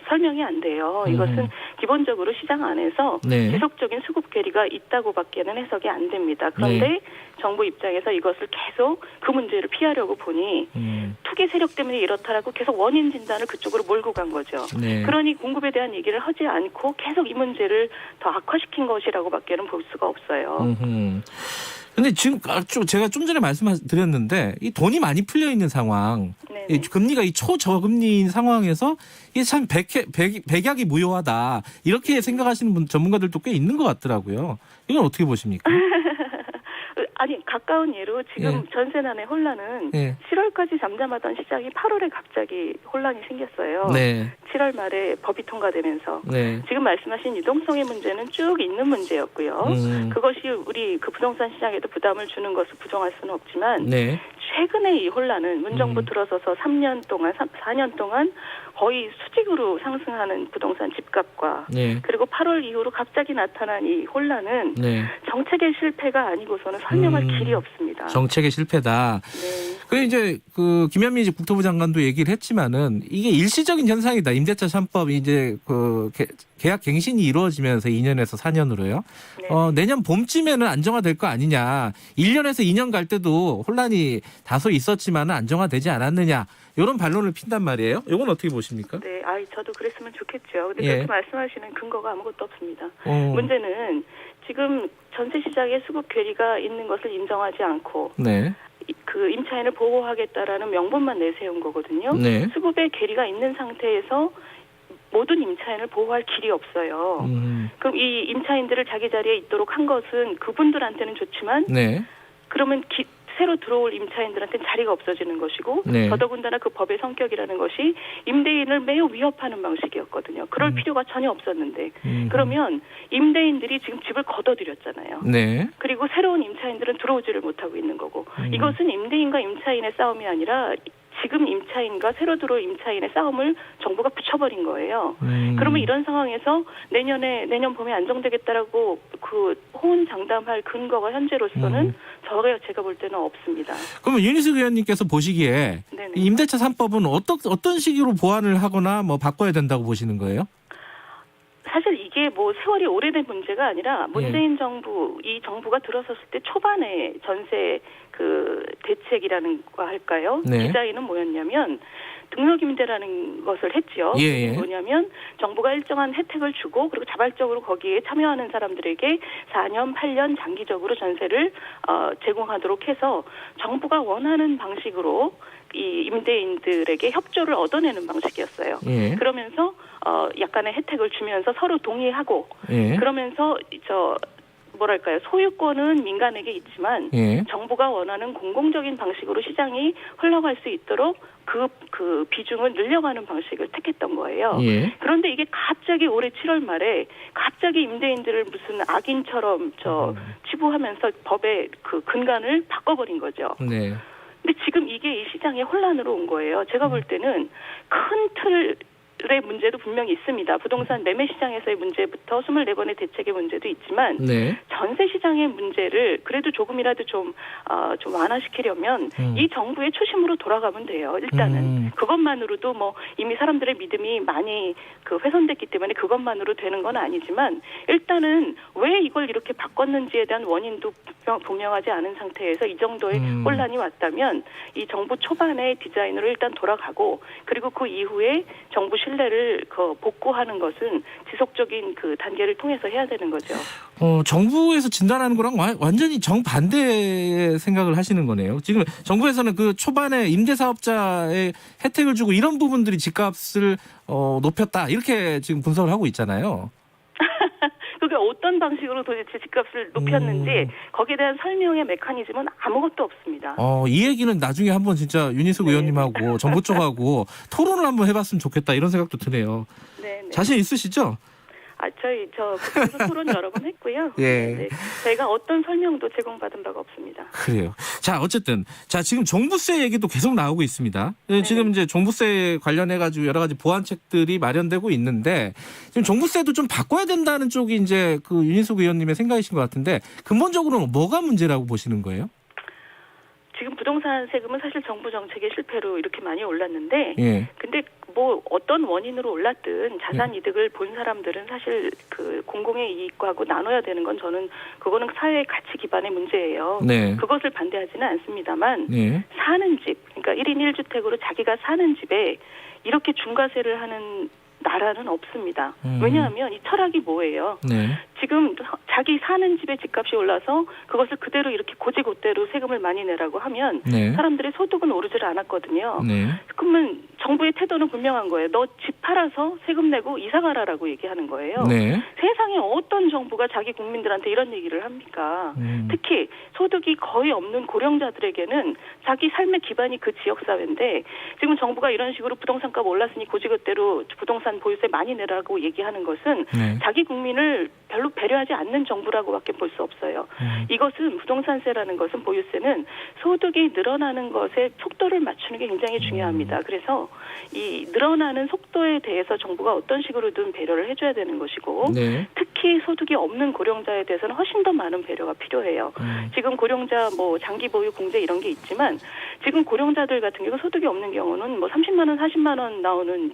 설명이 안 돼요. 이것은 기본적으로 시장 안에서 지속적인 수급 괴리가 있다고밖에는 해석이 안 됩니다. 그런데 정부 입장에서 이것을 계속 그 문제를 피하려고 보니 투기 세력 때문에 이렇다라고 계속 원인 진단을 그쪽으로 몰고 간 거죠. 그러니 공급에 대한 얘기를 하지 않고 계속 이 문제를 더 악화시킨 것이라고밖에는 볼 수가 없어요. 근데 지금 제가 좀 전에 말씀드렸는데 이 돈이 많이 풀려 있는 상황, 이 금리가 이 초저금리인 상황에서 이게 참 백약이 무효하다 이렇게 생각하시는 전문가들도 꽤 있는 것 같더라고요. 이건 어떻게 보십니까? 아니 가까운 예로 지금 전세난의 혼란은 7월까지 잠잠하던 시장이 8월에 갑자기 혼란이 생겼어요. 7월 말에 법이 통과되면서 지금 말씀하신 유동성의 문제는 쭉 있는 문제였고요. 그것이 우리 그 부동산 시장에도 부담을 주는 것을 부정할 수는 없지만 최근에 이 혼란은 문정부 들어서서 3년 동안 4년 동안 거의 수직으로 상승하는 부동산 집값과 그리고 8월 이후로 갑자기 나타난 이 혼란은 정책의 실패가 아니고서는 설명할 길이 없습니다. 정책의 실패다. 그 이제 그 김현미 국토부 장관도 얘기를 했지만은 이게 일시적인 현상이다. 임대차 3법이 이제 그 계약 갱신이 이루어지면서 2년에서 4년으로요. 내년 봄쯤에는 안정화될 거 아니냐. 1년에서 2년 갈 때도 혼란이 다소 있었지만은 안정화되지 않았느냐. 이런 반론을 핀단 말이에요. 이건 어떻게 보십니까? 네, 저도 그랬으면 좋겠죠. 근데 그렇게 말씀하시는 근거가 아무것도 없습니다. 문제는 지금 전세 시장에 수급 괴리가 있는 것을 인정하지 않고 그 임차인을 보호하겠다라는 명분만 내세운 거거든요. 수급의 괴리가 있는 상태에서 모든 임차인을 보호할 길이 없어요. 그럼 이 임차인들을 자기 자리에 있도록 한 것은 그분들한테는 좋지만 그러면 새로 들어올 임차인들한테는 자리가 없어지는 것이고 더더군다나 그 법의 성격이라는 것이 임대인을 매우 위협하는 방식이었거든요. 그럴 필요가 전혀 없었는데 그러면 임대인들이 지금 집을 걷어들였잖아요. 그리고 새로운 임차인들은 들어오지를 못하고 있는 거고 이것은 임대인과 임차인의 싸움이 아니라 지금 임차인과 새로 들어올 임차인의 싸움을 정부가 붙여버린 거예요. 그러면 이런 상황에서 내년 봄에 안정되겠다라고 그 호언장담할 근거가 현재로서는 제가 볼 때는 없습니다. 그러면 윤희숙 의원님께서 보시기에 임대차 3법은 어떤 식으로 보완을 하거나 뭐 바꿔야 된다고 보시는 거예요? 사실 이게 뭐 세월이 오래된 문제가 아니라 문재인 정부, 이 정부가 들어섰을 때 초반에 전세 그 대책이라는 거 할까요? 디자인은 뭐였냐면 등록임대라는 것을 했지요. 예. 뭐냐면 정부가 일정한 혜택을 주고 그리고 자발적으로 거기에 참여하는 사람들에게 4년, 8년 장기적으로 전세를 제공하도록 해서 정부가 원하는 방식으로 이 임대인들에게 협조를 얻어내는 방식이었어요. 예. 그러면서 약간의 혜택을 주면서 서로 동의하고 예. 그러면서 뭐랄까요, 소유권은 민간에게 있지만 예. 정부가 원하는 공공적인 방식으로 시장이 흘러갈 수 있도록 그 비중을 늘려가는 방식을 택했던 거예요. 예. 그런데 이게 갑자기 올해 7월 말에 갑자기 임대인들을 무슨 악인처럼 치부하면서 법의 그 근간을 바꿔버린 거죠. 네. 근데 지금 이게 이 시장의 혼란으로 온 거예요. 제가 볼 때는 큰 틀의 문제도 분명히 있습니다. 부동산 매매 시장에서의 문제부터 24번의 대책의 문제도 있지만 네. 전세 시장의 문제를 그래도 조금이라도 좀 완화시키려면 이 정부의 초심으로 돌아가면 돼요. 일단은 그것만으로도 뭐 이미 사람들의 믿음이 많이 훼손됐기 때문에 그것만으로 되는 건 아니지만 일단은 왜 이걸 이렇게 바꿨는지에 대한 원인도 분명하지 않은 상태에서 이 정도의 혼란이 왔다면 이 정부 초반의 디자인으로 일단 돌아가고 그리고 그 이후에 정부 신뢰를 복구하는 것은 지속적인 그 단계를 통해서 해야 되는 거죠. 정부에서 진단하는 거랑 완전히 정반대의 생각을 하시는 거네요. 지금 정부에서는 그 초반에 임대사업자의 혜택을 주고 이런 부분들이 집값을 높였다 이렇게 지금 분석을 하고 있잖아요. 그게 어떤 방식으로 도대체 집값을 높였는지 거기에 대한 설명의 메커니즘은 아무것도 없습니다. 이 얘기는 나중에 한번 진짜 윤희숙 의원님하고 정부 쪽하고 토론을 한번 해봤으면 좋겠다 이런 생각도 드네요. 네. 자신 있으시죠? 그래서 토론 여러 번 했고요. 예. 네. 저희가 어떤 설명도 제공받은 바가 없습니다. 그래요. 자, 어쨌든. 지금 종부세 얘기도 계속 나오고 있습니다. 네. 지금 이제 종부세 관련해가지고 여러 가지 보완책들이 마련되고 있는데, 지금 종부세도 좀 바꿔야 된다는 쪽이 이제 그 윤희숙 의원님의 생각이신 것 같은데, 근본적으로는 뭐가 문제라고 보시는 거예요? 지금 부동산 세금은 사실 정부 정책의 실패로 이렇게 많이 올랐는데, 예. 근데 뭐 어떤 원인으로 올랐든 자산 이득을 본 사람들은 사실 그 공공의 이익과하고 나눠야 되는 건 저는 그거는 사회의 가치 기반의 문제예요. 네. 그것을 반대하지는 않습니다만 네. 사는 집, 그러니까 1인 1주택으로 자기가 사는 집에 이렇게 중과세를 하는 나라는 없습니다. 왜냐하면 이 철학이 뭐예요? 네. 지금 자기 사는 집의 집값이 올라서 그것을 그대로 이렇게 고지고대로 세금을 많이 내라고 하면 네. 사람들의 소득은 오르질 않았거든요. 네. 그러면 정부의 태도는 분명한 거예요. 너 집 팔아서 세금 내고 이사 가라라고 얘기하는 거예요. 네. 세상에 어떤 정부가 자기 국민들한테 이런 얘기를 합니까? 특히 소득이 거의 없는 고령자들에게는 자기 삶의 기반이 그 지역사회인데 지금 정부가 이런 식으로 부동산값 올랐으니 고지고대로 부동산 보유세 많이 내라고 얘기하는 것은 네. 자기 국민을 별로 배려하지 않는 정부라고밖에 볼 수 없어요. 이것은 부동산세라는 것은 보유세는 소득이 늘어나는 것에 속도를 맞추는 게 굉장히 중요합니다. 그래서 이 늘어나는 속도에 대해서 정부가 어떤 식으로든 배려를 해줘야 되는 것이고 네. 특히 소득이 없는 고령자에 대해서는 훨씬 더 많은 배려가 필요해요. 지금 고령자 뭐 장기 보유 공제 이런 게 있지만 지금 고령자들 같은 경우 소득이 없는 경우는 뭐 30만 원, 40만 원 나오는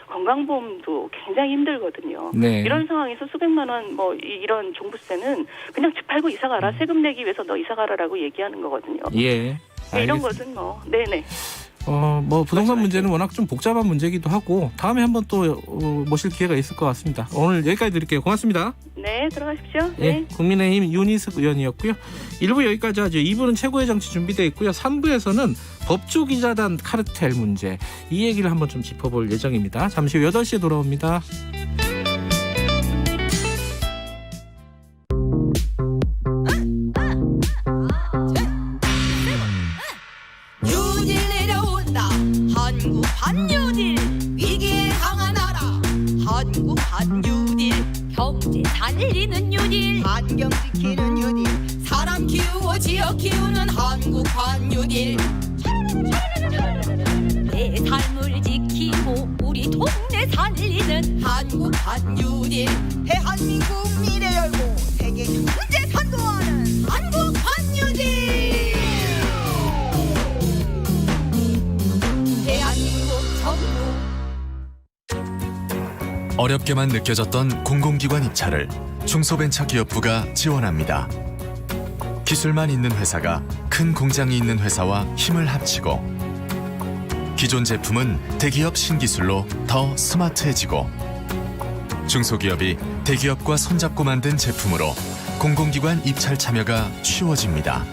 건강보험도 굉장히 힘들거든요. 네. 이런 상황에서 수백만 원 뭐 이런 종부세는 그냥 집 팔고 이사 가라, 세금 내기 위해서 너 이사 가라라고 얘기하는 거거든요. 예. 이런 것은 네네. 뭐 부동산 문제는 워낙 좀 복잡한 문제이기도 하고 다음에 한번 또 모실 기회가 있을 것 같습니다. 오늘 여기까지 드릴게요. 고맙습니다. 네, 들어가십시오. 예, 네. 국민의힘 윤희숙 의원이었고요. 1부 여기까지 하죠. 2부는 최고의 정치 준비되어 있고요. 3부에서는 법조기자단 카르텔 문제 이 얘기를 한번 좀 짚어볼 예정입니다. 잠시 후 8시에 돌아옵니다. 뉴딜 내려온다. 한국 반뉴딜. 위기에 강한 나라. 한국 반뉴딜. 경제 살리는 뉴딜. 환경 지키는 뉴딜. 사람 키우고 지역 키우는 한국 반뉴딜. 내 삶을 지키고 우리 동네 살리는 한국 반뉴딜. 대한민국 미래 열고 세계 경제 선도하는 한국 반뉴딜. 어렵게만 느껴졌던 공공기관 입찰을 중소벤처기업부가 지원합니다. 기술만 있는 회사가 큰 공장이 있는 회사와 힘을 합치고 기존 제품은 대기업 신기술로 더 스마트해지고 중소기업이 대기업과 손잡고 만든 제품으로 공공기관 입찰 참여가 쉬워집니다.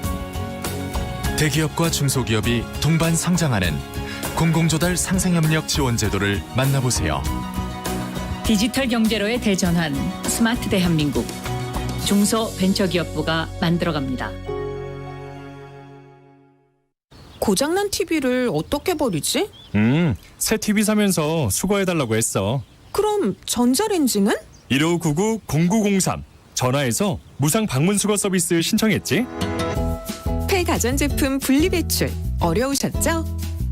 대기업과 중소기업이 동반 성장하는 공공조달 상생협력 지원 제도를 만나보세요. 디지털 경제로의 대전환 스마트 대한민국 중소벤처기업부가 만들어갑니다. 고장난 TV를 어떻게 버리지? 새 TV 사면서 수거해달라고 했어. 그럼 전자레인지는? 1599-0903 전화해서 무상 방문 수거 서비스 신청했지? 폐가전제품 분리배출 어려우셨죠?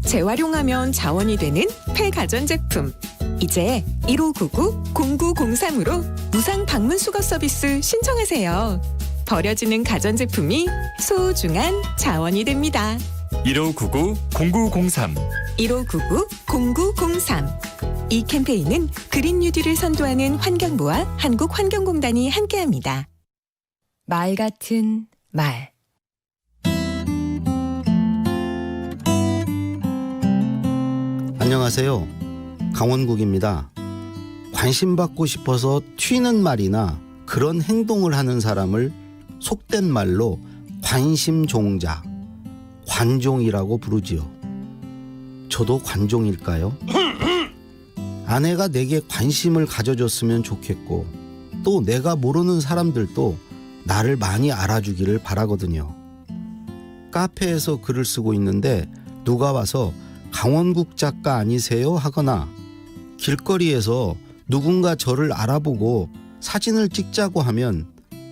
재활용하면 자원이 되는 폐가전제품. 이제 1599-0903으로 무상 방문 수거 서비스 신청하세요. 버려지는 가전제품이 소중한 자원이 됩니다. 1599-0903 1599-0903 이 캠페인은 그린 뉴딜을 선도하는 환경부와 한국환경공단이 함께합니다. 말 같은 말. 안녕하세요. 강원국입니다. 관심받고 싶어서 튀는 말이나 그런 행동을 하는 사람을 속된 말로 관심종자, 관종이라고 부르지요. 저도 관종일까요? 아내가 내게 관심을 가져줬으면 좋겠고 또 내가 모르는 사람들도 나를 많이 알아주기를 바라거든요. 카페에서 글을 쓰고 있는데 누가 와서 강원국 작가 아니세요? 하거나 길거리에서 누군가 저를 알아보고 사진을 찍자고 하면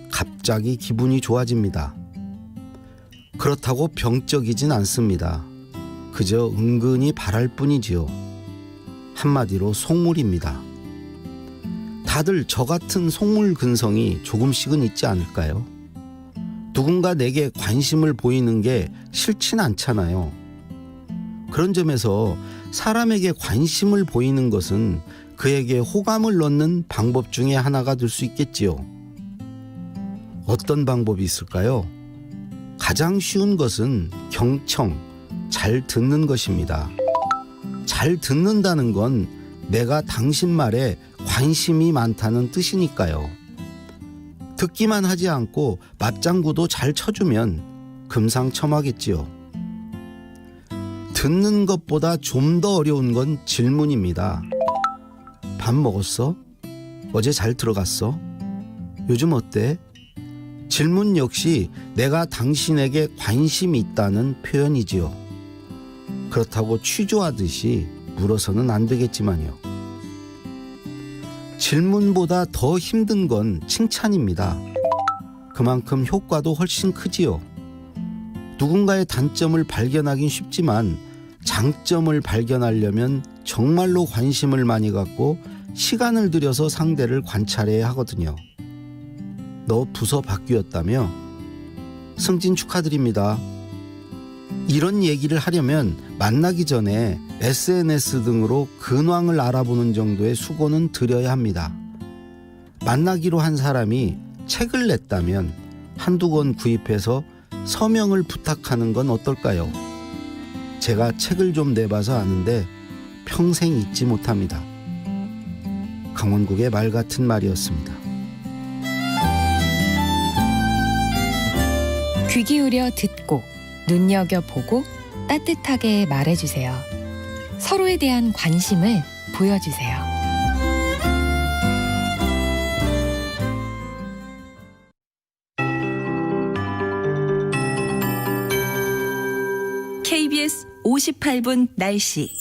갑자기 기분이 좋아집니다. 그렇다고 병적이진 않습니다. 그저 은근히 바랄 뿐이지요. 한마디로 속물입니다. 다들 저 같은 속물 근성이 조금씩은 있지 않을까요? 누군가 내게 관심을 보이는 게 싫진 않잖아요. 그런 점에서 사람에게 관심을 보이는 것은 그에게 호감을 넣는 방법 중에 하나가 될 수 있겠지요. 어떤 방법이 있을까요? 가장 쉬운 것은 경청, 잘 듣는 것입니다. 잘 듣는다는 건 내가 당신 말에 관심이 많다는 뜻이니까요. 듣기만 하지 않고 맞장구도 잘 쳐주면 금상첨화겠지요. 듣는 것보다 좀 더 어려운 건 질문입니다. 밥 먹었어? 어제 잘 들어갔어? 요즘 어때? 질문 역시 내가 당신에게 관심이 있다는 표현이지요. 그렇다고 취조하듯이 물어서는 안 되겠지만요. 질문보다 더 힘든 건 칭찬입니다. 그만큼 효과도 훨씬 크지요. 누군가의 단점을 발견하긴 쉽지만 장점을 발견하려면 정말로 관심을 많이 갖고 시간을 들여서 상대를 관찰해야 하거든요. 너 부서 바뀌었다며? 승진 축하드립니다. 이런 얘기를 하려면 만나기 전에 SNS 등으로 근황을 알아보는 정도의 수고는 들여야 합니다. 만나기로 한 사람이 책을 냈다면 한두 권 구입해서 서명을 부탁하는 건 어떨까요? 제가 책을 좀 내봐서 아는데 평생 잊지 못합니다. 강원국의 말 같은 말이었습니다. 귀 기울여 듣고 눈여겨보고 따뜻하게 말해주세요. 서로에 대한 관심을 보여주세요. KBS 58분 날씨.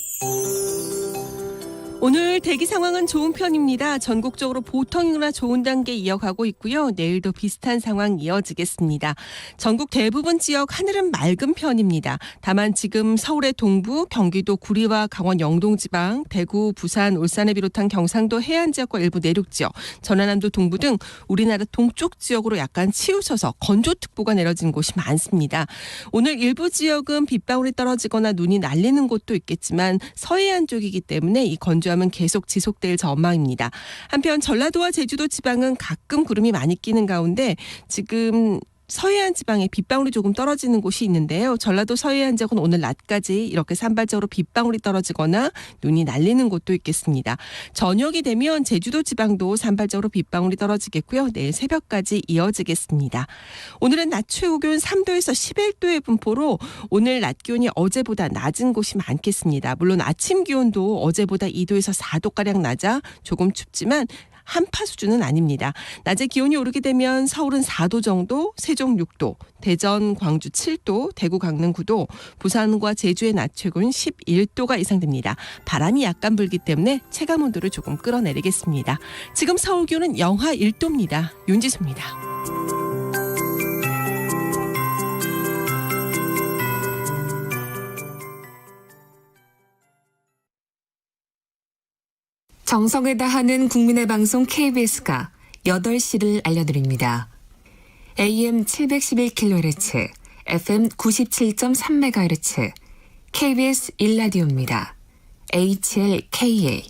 오늘 대기 상황은 좋은 편입니다. 전국적으로 보통이거나 좋은 단계 이어가고 있고요. 내일도 비슷한 상황 이어지겠습니다. 전국 대부분 지역 하늘은 맑은 편입니다. 다만 지금 서울의 동부, 경기도 구리와 강원 영동 지방, 대구, 부산, 울산을 비롯한 경상도 해안 지역과 일부 내륙 지역, 전라남도 동부 등 우리나라 동쪽 지역으로 약간 치우쳐서 건조특보가 내려진 곳이 많습니다. 오늘 일부 지역은 빗방울이 떨어지거나 눈이 날리는 곳도 있겠지만 서해안 쪽이기 때문에 이 건조함은 계속 지속될 전망입니다. 한편 전라도와 제주도 지방은 가끔 구름이 많이 끼는 가운데 지금 서해안 지방에 빗방울이 조금 떨어지는 곳이 있는데요. 전라도 서해안 지역은 오늘 낮까지 이렇게 산발적으로 빗방울이 떨어지거나 눈이 날리는 곳도 있겠습니다. 저녁이 되면 제주도 지방도 산발적으로 빗방울이 떨어지겠고요. 내일 새벽까지 이어지겠습니다. 오늘은 낮 최고 기온 3도에서 11도의 분포로 오늘 낮 기온이 어제보다 낮은 곳이 많겠습니다. 물론 아침 기온도 어제보다 2도에서 4도가량 낮아 조금 춥지만 한파 수준은 아닙니다. 낮에 기온이 오르게 되면 서울은 4도 정도, 세종 6도, 대전, 광주 7도, 대구, 강릉 9도, 부산과 제주의 낮 최고는 11도가 예상됩니다. 바람이 약간 불기 때문에 체감 온도를 조금 끌어내리겠습니다. 지금 서울 기온은 영하 1도입니다. 윤지수입니다. 정성을 다하는 국민의 방송 KBS가 8시를 알려드립니다. AM 711kHz, FM 97.3MHz, KBS 1라디오입니다. HLKA.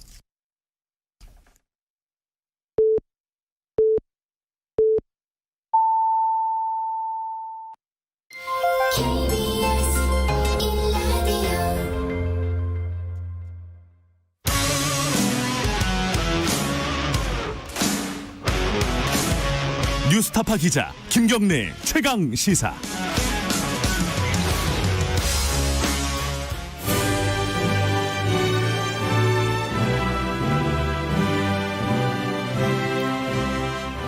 뉴스타파 기자 김경래 최강 시사.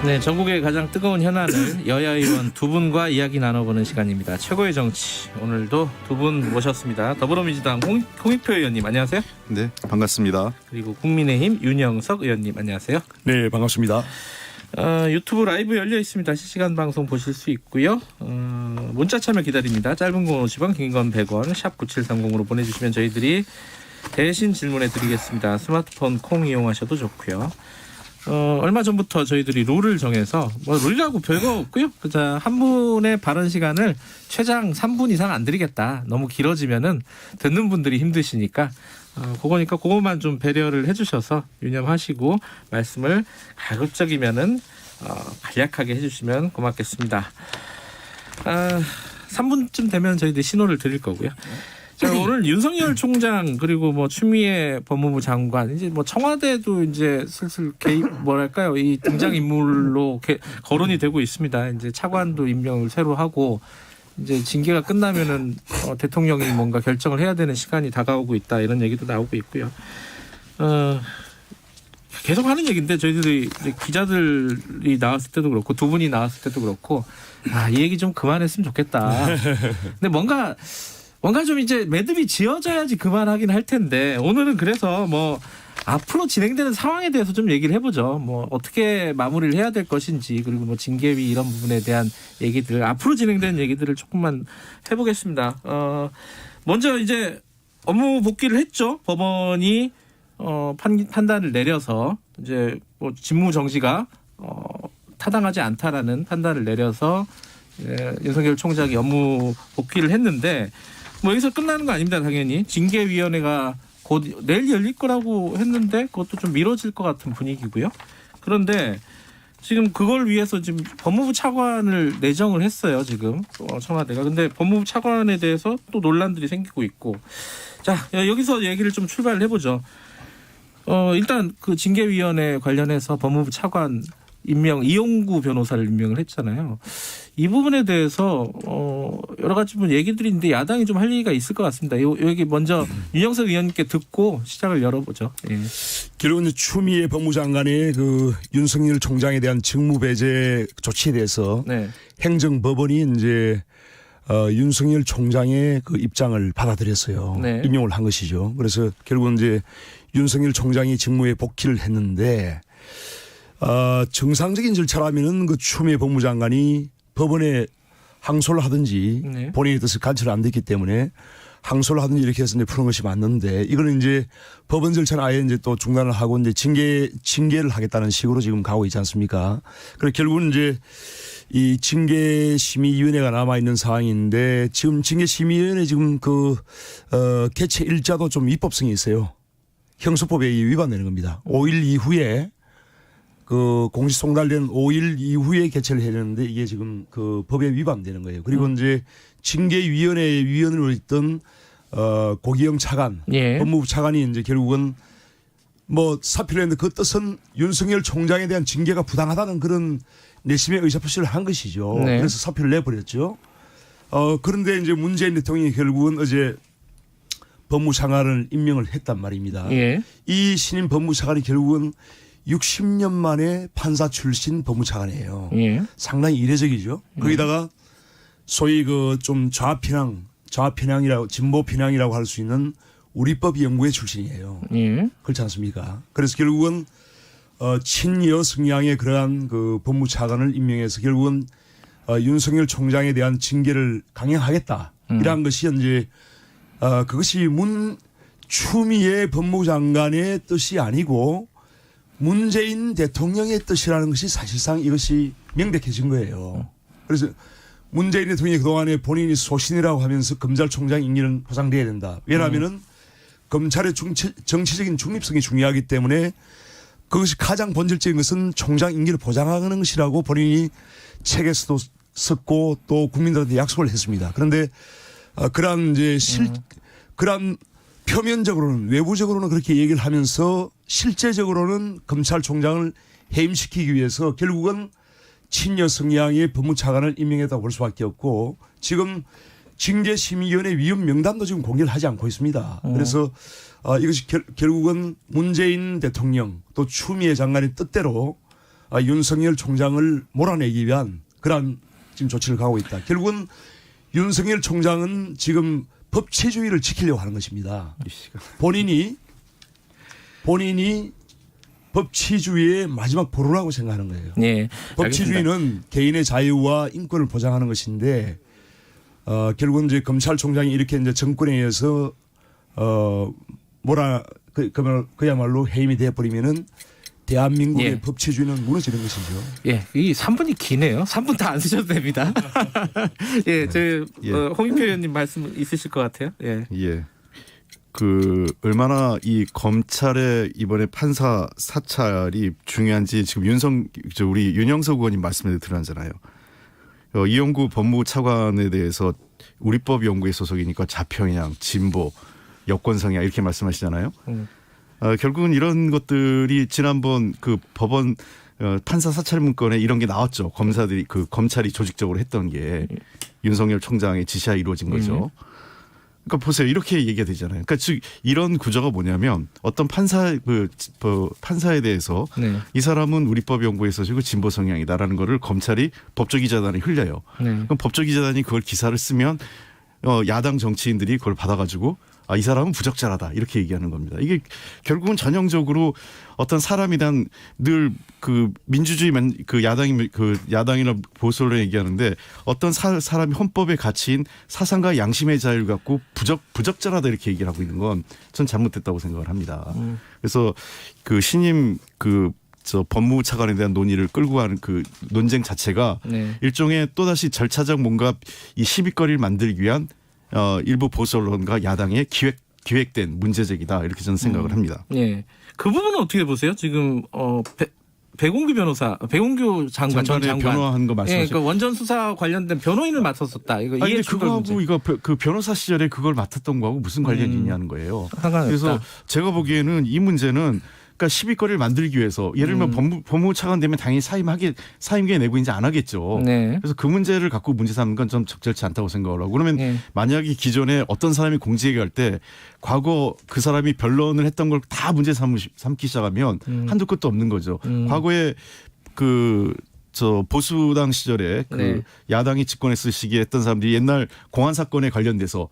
네, 전국의 가장 뜨거운 현안을 여야 의원 두 분과 이야기 나눠보는 시간입니다. 최고의 정치, 오늘도 두 분 모셨습니다. 더불어민주당 홍익표 의원님 안녕하세요. 네, 반갑습니다. 그리고 국민의힘 윤영석 의원님 안녕하세요. 네, 반갑습니다. 유튜브 라이브 열려 있습니다. 실시간 방송 보실 수 있고요. 문자 참여 기다립니다. 짧은 건 50원, 긴 건 100원, 샵 9730으로 보내주시면 저희들이 대신 질문해 드리겠습니다. 스마트폰 콩 이용하셔도 좋고요. 얼마 전부터 저희들이 룰을 정해서 뭐 룰이라고 별거 없고요. 그자 한 분의 발언 시간을 최장 3분 이상 안 드리겠다. 너무 길어지면은 듣는 분들이 힘드시니까 그거만 좀 배려를 해주셔서 유념하시고 말씀을 가급적이면은 간략하게 해주시면 고맙겠습니다. 3분쯤 되면 저희들 신호를 드릴 거고요. 자, 오늘 윤석열 총장 그리고 뭐 추미애 법무부 장관 이제 뭐 청와대도 이제 슬슬 뭐랄까요 이 등장 인물로 거론이 되고 있습니다. 이제 차관도 임명을 새로 하고 이제 징계가 끝나면은 대통령이 뭔가 결정을 해야 되는 시간이 다가오고 있다 이런 얘기도 나오고 있고요. 계속 하는 얘기인데 저희들이 이제 기자들이 나왔을 때도 그렇고 두 분이 나왔을 때도 그렇고 이 얘기 좀 그만했으면 좋겠다. 근데 뭔가 좀 이제 매듭이 지어져야지 그만하긴 할 텐데 오늘은 그래서 뭐 앞으로 진행되는 상황에 대해서 좀 얘기를 해보죠. 뭐 어떻게 마무리를 해야 될 것인지 그리고 뭐 징계위 이런 부분에 대한 얘기들 앞으로 진행되는 얘기들을 조금만 해보겠습니다. 먼저 이제 업무 복귀를 했죠. 법원이 판단을 내려서 이제 뭐 직무 정지가 타당하지 않다라는 판단을 내려서 윤석열 총장이 업무 복귀를 했는데 뭐 여기서 끝나는 거 아닙니다. 당연히 징계위원회가 곧 내일 열릴 거라고 했는데 그것도 좀 미뤄질 것 같은 분위기고요. 그런데 지금 그걸 위해서 지금 법무부 차관을 내정을 했어요. 지금 청와대가. 근데 법무부 차관에 대해서 또 논란들이 생기고 있고. 자, 여기서 얘기를 좀 출발을 해보죠. 일단 그 징계위원회 관련해서 법무부 차관 임명 이용구 변호사를 임명을 했잖아요. 이 부분에 대해서 여러 가지 얘기들이 있는데 야당이 좀 할 얘기가 있을 것 같습니다. 여기 먼저 윤영석 의원님께 듣고 시작을 열어보죠. 예. 결국은 추미애 법무장관의 그 윤석열 총장에 대한 직무배제 조치에 대해서 네. 행정법원이 이제 윤석열 총장의 그 입장을 받아들였어요. 네. 임용을 한 것이죠. 그래서 결국은 이제 윤석열 총장이 직무에 복귀를 했는데. 정상적인 절차라면은 그 추미애 법무장관이 법원에 항소를 하든지 네. 본인의 뜻을 관철을 안 됐기 때문에 항소를 하든지 이렇게 해서 이제 푸는 것이 맞는데 이거는 이제 법원 절차는 아예 이제 또 중단을 하고 이제 징계를 하겠다는 식으로 지금 가고 있지 않습니까? 그래서 결국은 이제 이 징계심의위원회가 남아 있는 상황인데 지금 징계심의위원회 지금 그 개최 일자도 좀 위법성이 있어요. 형소법에 위반되는 겁니다. 5일 이후에 그 공식 송달된 5일 이후에 개최를 해야 되는데 이게 지금 그 법에 위반되는 거예요. 그리고 이제 징계위원회의 위원으로 있던 고기영 차관, 예. 법무부 차관이 이제 결국은 뭐 사표를 했는데 그 뜻은 윤석열 총장에 대한 징계가 부당하다는 그런 내심의 의사표시를 한 것이죠. 네. 그래서 사표를 내버렸죠. 그런데 이제 문재인 대통령이 결국은 어제 법무차관을 임명을 했단 말입니다. 예. 이 신임 법무차관이 결국은 60년 만에 판사 출신 법무차관이에요. 예. 상당히 이례적이죠. 거기다가 소위 그 좀 좌편향이라고 진보 편향이라고 할 수 있는 우리법 연구회 출신이에요. 예. 그렇지 않습니까? 그래서 결국은 친여 성향의 그러한 그 법무차관을 임명해서 결국은 윤석열 총장에 대한 징계를 강행하겠다. 이러한 것이 이제 그것이 추미애 법무장관의 뜻이 아니고 문재인 대통령의 뜻이라는 것이 사실상 이것이 명백해진 거예요. 그래서 문재인 대통령이 그동안에 본인이 소신이라고 하면서 검찰총장 임기는 보장돼야 된다. 왜냐하면은 검찰의 정치적인 중립성이 중요하기 때문에 그것이 가장 본질적인 것은 총장 임기를 보장하는 것이라고 본인이 책에서도 썼고 또 국민들한테 약속을 했습니다. 그런데 그러한 이제 그러한 표면적으로는 외부적으로는 그렇게 얘기를 하면서 실제적으로는 검찰총장을 해임시키기 위해서 결국은 친여 성향의 법무차관을 임명했다고 볼 수밖에 없고 지금 징계심의위원회 위원 명단도 지금 공개를 하지 않고 있습니다. 그래서 이것이 결국은 문재인 대통령 또 추미애 장관의 뜻대로 윤석열 총장을 몰아내기 위한 그러한 지금 조치를 가고 있다. 결국은 윤석열 총장은 지금 법치주의를 지키려고 하는 것입니다. 본인이 법치주의의 마지막 보루라고 생각하는 거예요. 네, 법치주의는 개인의 자유와 인권을 보장하는 것인데 결국은 이제 검찰총장이 이렇게 이제 정권에 의해서 그야말로 해임이 되어버리면은 대한민국의 예. 법치주의는 무너지는 것이죠. 예, 이 3분이 기네요. 3분 다 안 쓰셔도 됩니다. 예, 홍익표 의원님 말씀 있으실 것 같아요. 예. 예. 그 얼마나 이 검찰의 이번에 판사 사찰이 중요한지 지금 우리 윤영석 의원님 말씀을 들었잖아요. 이용구 법무부 차관에 대해서 우리법 연구회 소속이니까 좌편향, 진보, 여권 성향 이렇게 말씀하시잖아요. 결국은 이런 것들이 지난번 그 법원 판사 사찰 문건에 이런 게 나왔죠. 검찰이 조직적으로 했던 게 윤석열 총장의 지시하에 이루어진 거죠. 그러니까 보세요. 이렇게 얘기가 되잖아요. 그러니까 즉 이런 구조가 뭐냐면 어떤 판사에 대해서 네. 이 사람은 우리법 연구에 소속이고 진보 성향이다라는 거를 검찰이 법조기자단에 흘려요. 네. 그럼 법조기자단이 그걸 기사를 쓰면 야당 정치인들이 그걸 받아가지고 이 사람은 부적절하다 이렇게 얘기하는 겁니다. 이게 결국은 전형적으로 어떤 사람이 단 늘 그 민주주의 야당이나 보수를 얘기하는데 어떤 사람이 헌법의 가치인 사상과 양심의 자유를 갖고 부적절하다 이렇게 얘기를 하고 있는 건 전 잘못됐다고 생각을 합니다. 그래서 그 신임 법무부 차관에 대한 논의를 끌고 가는 그 논쟁 자체가 네. 일종의 또다시 절차적 뭔가 이 시비거리를 만들기 위한 일부 보수 언론과 야당의 기획된 문제제기다 이렇게 저는 생각을 합니다. 예. 그 부분은 어떻게 보세요? 지금 배공규 장관 전 장관 변호한 거 말씀하시죠? 예, 그러니까 원전 수사 관련된 변호인을 맡았었다. 이거 근데 그거하고 그 변호사 시절에 그걸 맡았던 거하고 무슨 관련이 있냐는 거예요. 그래서 제가 보기에는 이 문제는 그러니까 시비거리를 만들기 위해서 예를 들면 법무부 차관 되면 당연히 사임계 내고 이제 안 하겠죠. 네. 그래서 그 문제를 갖고 문제 삼는 건 좀 적절치 않다고 생각을 하고 그러면 만약에 기존에 어떤 사람이 공직에 갈 때 과거 그 사람이 변론을 했던 걸 다 문제 삼기 시작하면 한두 끝도 없는 거죠. 과거에 보수당 시절에 야당이 집권했을 시기에 했던 사람들이 옛날 공안 사건에 관련돼서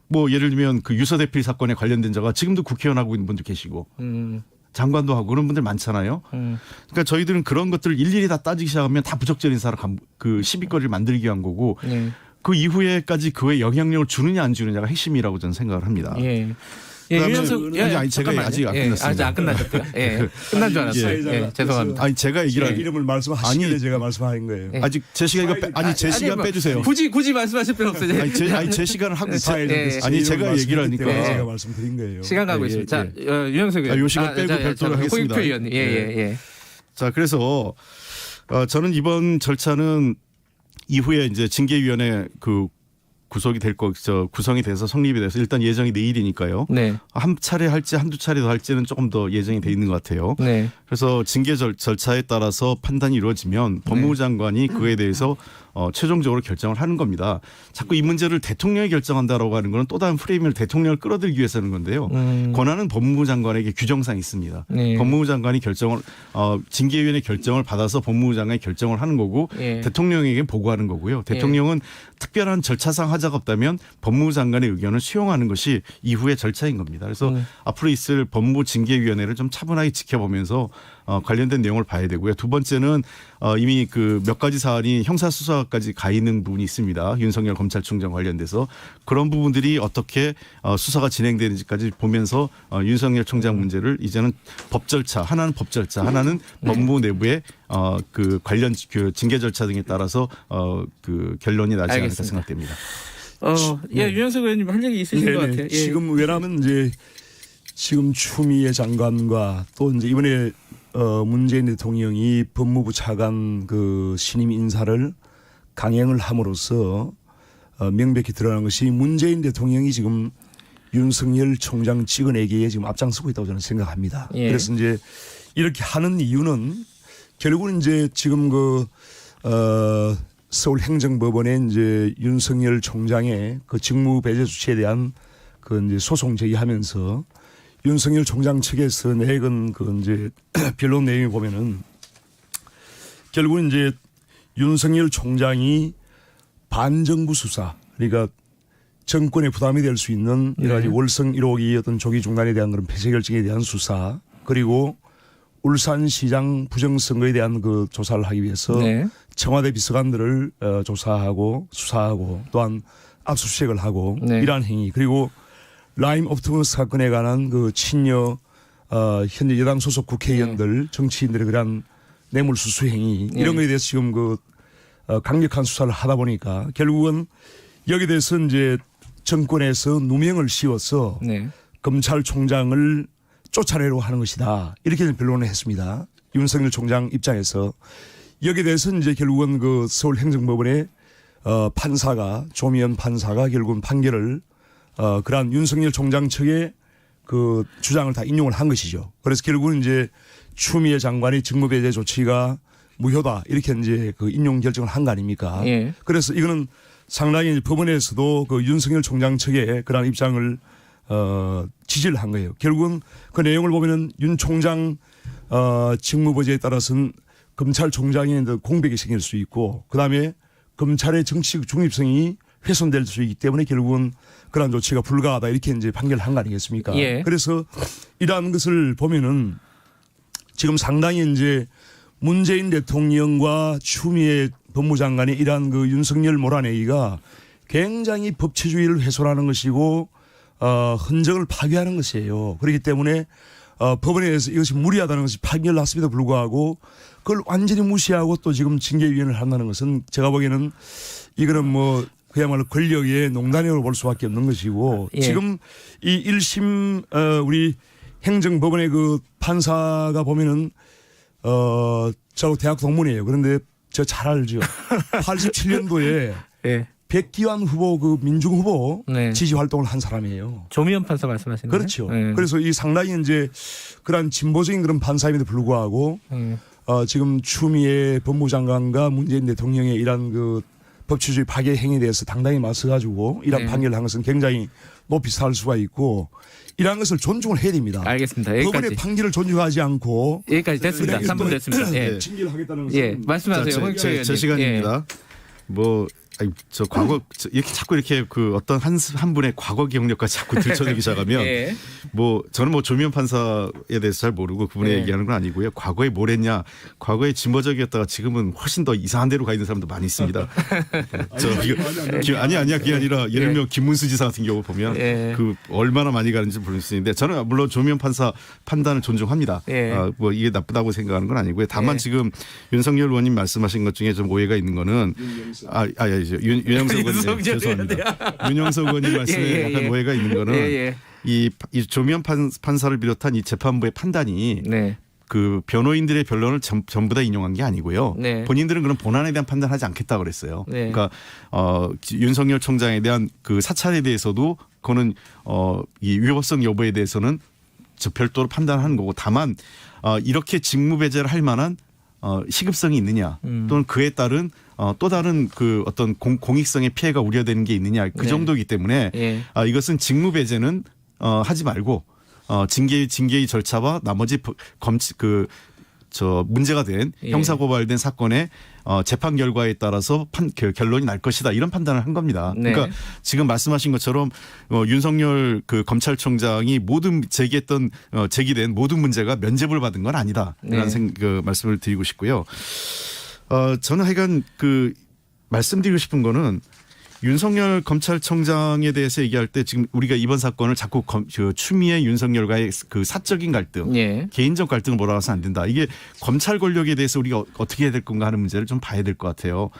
뭐 예를 들면 그 유서대필 사건에 관련된 자가 지금도 국회의원 하고 있는 분도 계시고 장관도 하고 그런 분들 많잖아요. 그러니까 저희들은 그런 것들을 일일이 다 따지기 시작하면 다 부적절한 사람 그 시비거리를 만들기 위한 거고 그 이후에까지 그에 영향력을 주느냐 안 주느냐가 핵심이라고 저는 생각을 합니다. 예. 제가 아직 안 끝났습니다. 안 끝나셨고요. 예. 끝난 줄 알았어요. 예. 죄송합니다. 아니 제가 얘기를 이름을 말씀하시길래 제가 말씀하는 거예요. 아직 제 시간 제 시간 빼주세요. 굳이 말씀하실 필요 없어요. 제 시간을 하고 제가 얘기를 하니까 제가 말씀드린 거예요. 시간 가고 있습니다. 자, 유영석 의원. 요 시간 빼고 별도로 하겠습니다. 홍익표 의원님. 예. 자, 그래서 저는 이번 절차는 이후에 이제 징계위원회 구성이 돼서 성립이 돼서 일단 예정이 내일이니까요. 네. 한 차례 할지 한두 차례 더 할지는 조금 더 예정이 돼 있는 것 같아요. 네. 그래서 징계 절차에 따라서 판단이 이루어지면 법무부 장관이 그에 대해서 최종적으로 결정을 하는 겁니다. 자꾸 이 문제를 대통령이 결정한다라고 하는 것은 또 다른 프레임을 대통령을 끌어들이기 위해서 하는 건데요. 권한은 법무부 장관에게 규정상 있습니다. 네. 법무부 장관이 징계위원회 결정을 받아서 법무부 장관이 결정을 하는 거고 대통령에게 보고하는 거고요. 대통령은 특별한 절차상 하자가 없다면 법무부 장관의 의견을 수용하는 것이 이후의 절차인 겁니다. 그래서 앞으로 있을 법무부 징계위원회를 좀 차분하게 지켜보면서 관련된 내용을 봐야 되고요. 두 번째는 이미 몇 가지 사안이 형사수사까지 가 있는 부분이 있습니다. 윤석열 검찰총장 관련돼서 그런 부분들이 어떻게 수사가 진행되는지까지 보면서 윤석열 총장 문제를 이제는 법 절차, 하나는 법 절차, 하나는 법무부 내부의 관련 징계 절차 등에 따라서 결론이 나지 않을까 생각됩니다. 윤영석 의원님 할 얘기 있으신 것 같아요. 지금 왜냐하면 이제 지금 추미애 장관과 또 이제 이번에 문재인 대통령이 법무부 차관 신임 인사를 강행을 함으로써 명백히 드러난 것이 문재인 대통령이 지금 윤석열 총장 찍어내기에 지금 앞장서고 있다고 저는 생각합니다. 그래서 이제 이렇게 하는 이유는 결국은 이제 지금 서울행정법원에 이제 윤석열 총장의 직무 배제 조치에 대한 이제 소송 제기하면서 윤석열 총장 측에서 내건 이제 변론 내용을 보면은 결국은 이제 윤석열 총장이 반정부 수사, 그러니까 정권에 부담이 될 수 있는 여러 가지 월성 1호기 어떤 조기 중단에 대한 그런 폐쇄 결정에 대한 수사, 그리고 울산시장 부정선거에 대한 조사를 하기 위해서 청와대 비서관들을 조사하고 수사하고 또한 압수수색을 하고 이러한 행위, 그리고 라임 옵티머스 사건에 관한 친여 현재 여당 소속 국회의원들 정치인들의 그런 뇌물수수 행위 이런 거에 대해서 지금 강력한 수사를 하다 보니까 결국은 여기에 대해서 이제 정권에서 누명을 씌워서 검찰총장을 쫓아내려고 하는 것이다, 이렇게 변론을 했습니다. 윤석열 총장 입장에서 여기에 대해서 이제 결국은 서울행정법원의 판사가 조미연 판사가 결국은 판결을 그러한 윤석열 총장 측의 주장을 다 인용을 한 것이죠. 그래서 결국은 이제 추미애 장관의 직무배제 조치가 무효다, 이렇게 이제 인용 결정을 한 거 아닙니까? 그래서 이거는 상당히 이제 법원에서도 윤석열 총장 측의 그러한 입장을 지지를 한 거예요. 결국은 그 내용을 보면은 윤 총장 직무배제에 따라서는 검찰총장의 공백이 생길 수 있고, 그 다음에 검찰의 정치적 중립성이 훼손될 수 있기 때문에 결국은 그러한 조치가 불가하다, 이렇게 이제 판결한 거 아니겠습니까? 그래서 이러한 것을 보면은 지금 상당히 이제 문재인 대통령과 추미애 법무장관의 이러한 윤석열 몰아내기가 굉장히 법치주의를 훼손하는 것이고 헌정을 파괴하는 것이에요. 그렇기 때문에 법원에서 이것이 무리하다는 것이 판결났음에도 불구하고 그걸 완전히 무시하고 또 지금 징계위원회를 한다는 것은 제가 보기에는 이거는 그야말로 권력의 농단이라고 볼 수밖에 없는 것이고, 지금 이 1심 우리 행정법원의 판사가 보면은 저 대학 동문이에요. 그런데 저 잘 알죠. 87년도에 백기환 후보 민중 후보 지지 활동을 한 사람이에요. 조미연 판사 말씀하시는 거예요? 그렇죠. 그래서 이 상당히 이제 그런 진보적인 그런 판사임에도 불구하고 지금 추미애 법무장관과 문재인 대통령의 이런 법치주의 파괴 행위에 대해서 당당히 맞서가지고 이런 판결을 한 것은 굉장히 높이 살 수가 있고, 이러한 것을 존중을 해야 됩니다. 알겠습니다. 여기까지. 법원의 판결을 존중하지 않고 여기까지 됐습니다. 3분 됐습니다. 징계를 하겠다는 것은 말씀하세요. 제 시간입니다. 저 과거 이렇게 자꾸 이렇게 어떤 한 분의 과거 기억력까지 자꾸 들춰내기 시작하면 저는 조미연 판사에 대해서 잘 모르고 그분의 얘기하는 건 아니고요. 과거에 뭘 했냐, 과거에 진보적이었다가 지금은 훨씬 더 이상한 데로 가 있는 사람도 많이 있습니다. 아니야 그게 아니라 예를 들면 김문수 지사 같은 경우 보면 얼마나 많이 가는지 모를 수 있는데, 저는 물론 조미연 판사 판단을 존중합니다. 이게 나쁘다고 생각하는 건 아니고요. 다만 지금 윤석열 의원님 말씀하신 것 중에 좀 오해가 있는 거는 윤영석 의원님 죄송합니다. 윤영석 의원님 말씀에 약간 오해가 있는 거는 이 조미연 판사를 비롯한 이 재판부의 판단이 그 변호인들의 변론을 전부 다 인용한 게 아니고요. 네. 본인들은 그런 본안에 대한 판단하지 않겠다 그랬어요. 네. 그러니까 윤석열 총장에 대한 그 사찰에 대해서도 그거는 이 위법성 여부에 대해서는 별도로 판단하는 거고 다만 이렇게 직무 배제를 할 만한 시급성이 있느냐 또는 그에 따른 또 다른 그 어떤 공익성의 피해가 우려되는 게 있느냐 그 네. 정도이기 때문에 이것은 직무 배제는 하지 말고 징계의 절차와 나머지 문제가 된 형사 고발된 사건의 재판 결과에 따라서 결론이 날 것이다 이런 판단을 한 겁니다. 네. 그러니까 지금 말씀하신 것처럼 윤석열 그 검찰총장이 제기된 모든 문제가 면죄부를 받은 건 아니다. 이런 말씀을 드리고 싶고요. 저는 하여간 말씀드리고 싶은 거는 윤석열 검찰총장에 대해서 얘기할 때 지금 우리가 이번 사건을 자꾸 추미애 윤석열과의 그 사적인 갈등, 개인적 갈등을 몰아가서 안 된다. 이게 검찰 권력에 대해서 우리가 어떻게 해야 될 건가 하는 문제를 좀 봐야 될 것 같아요.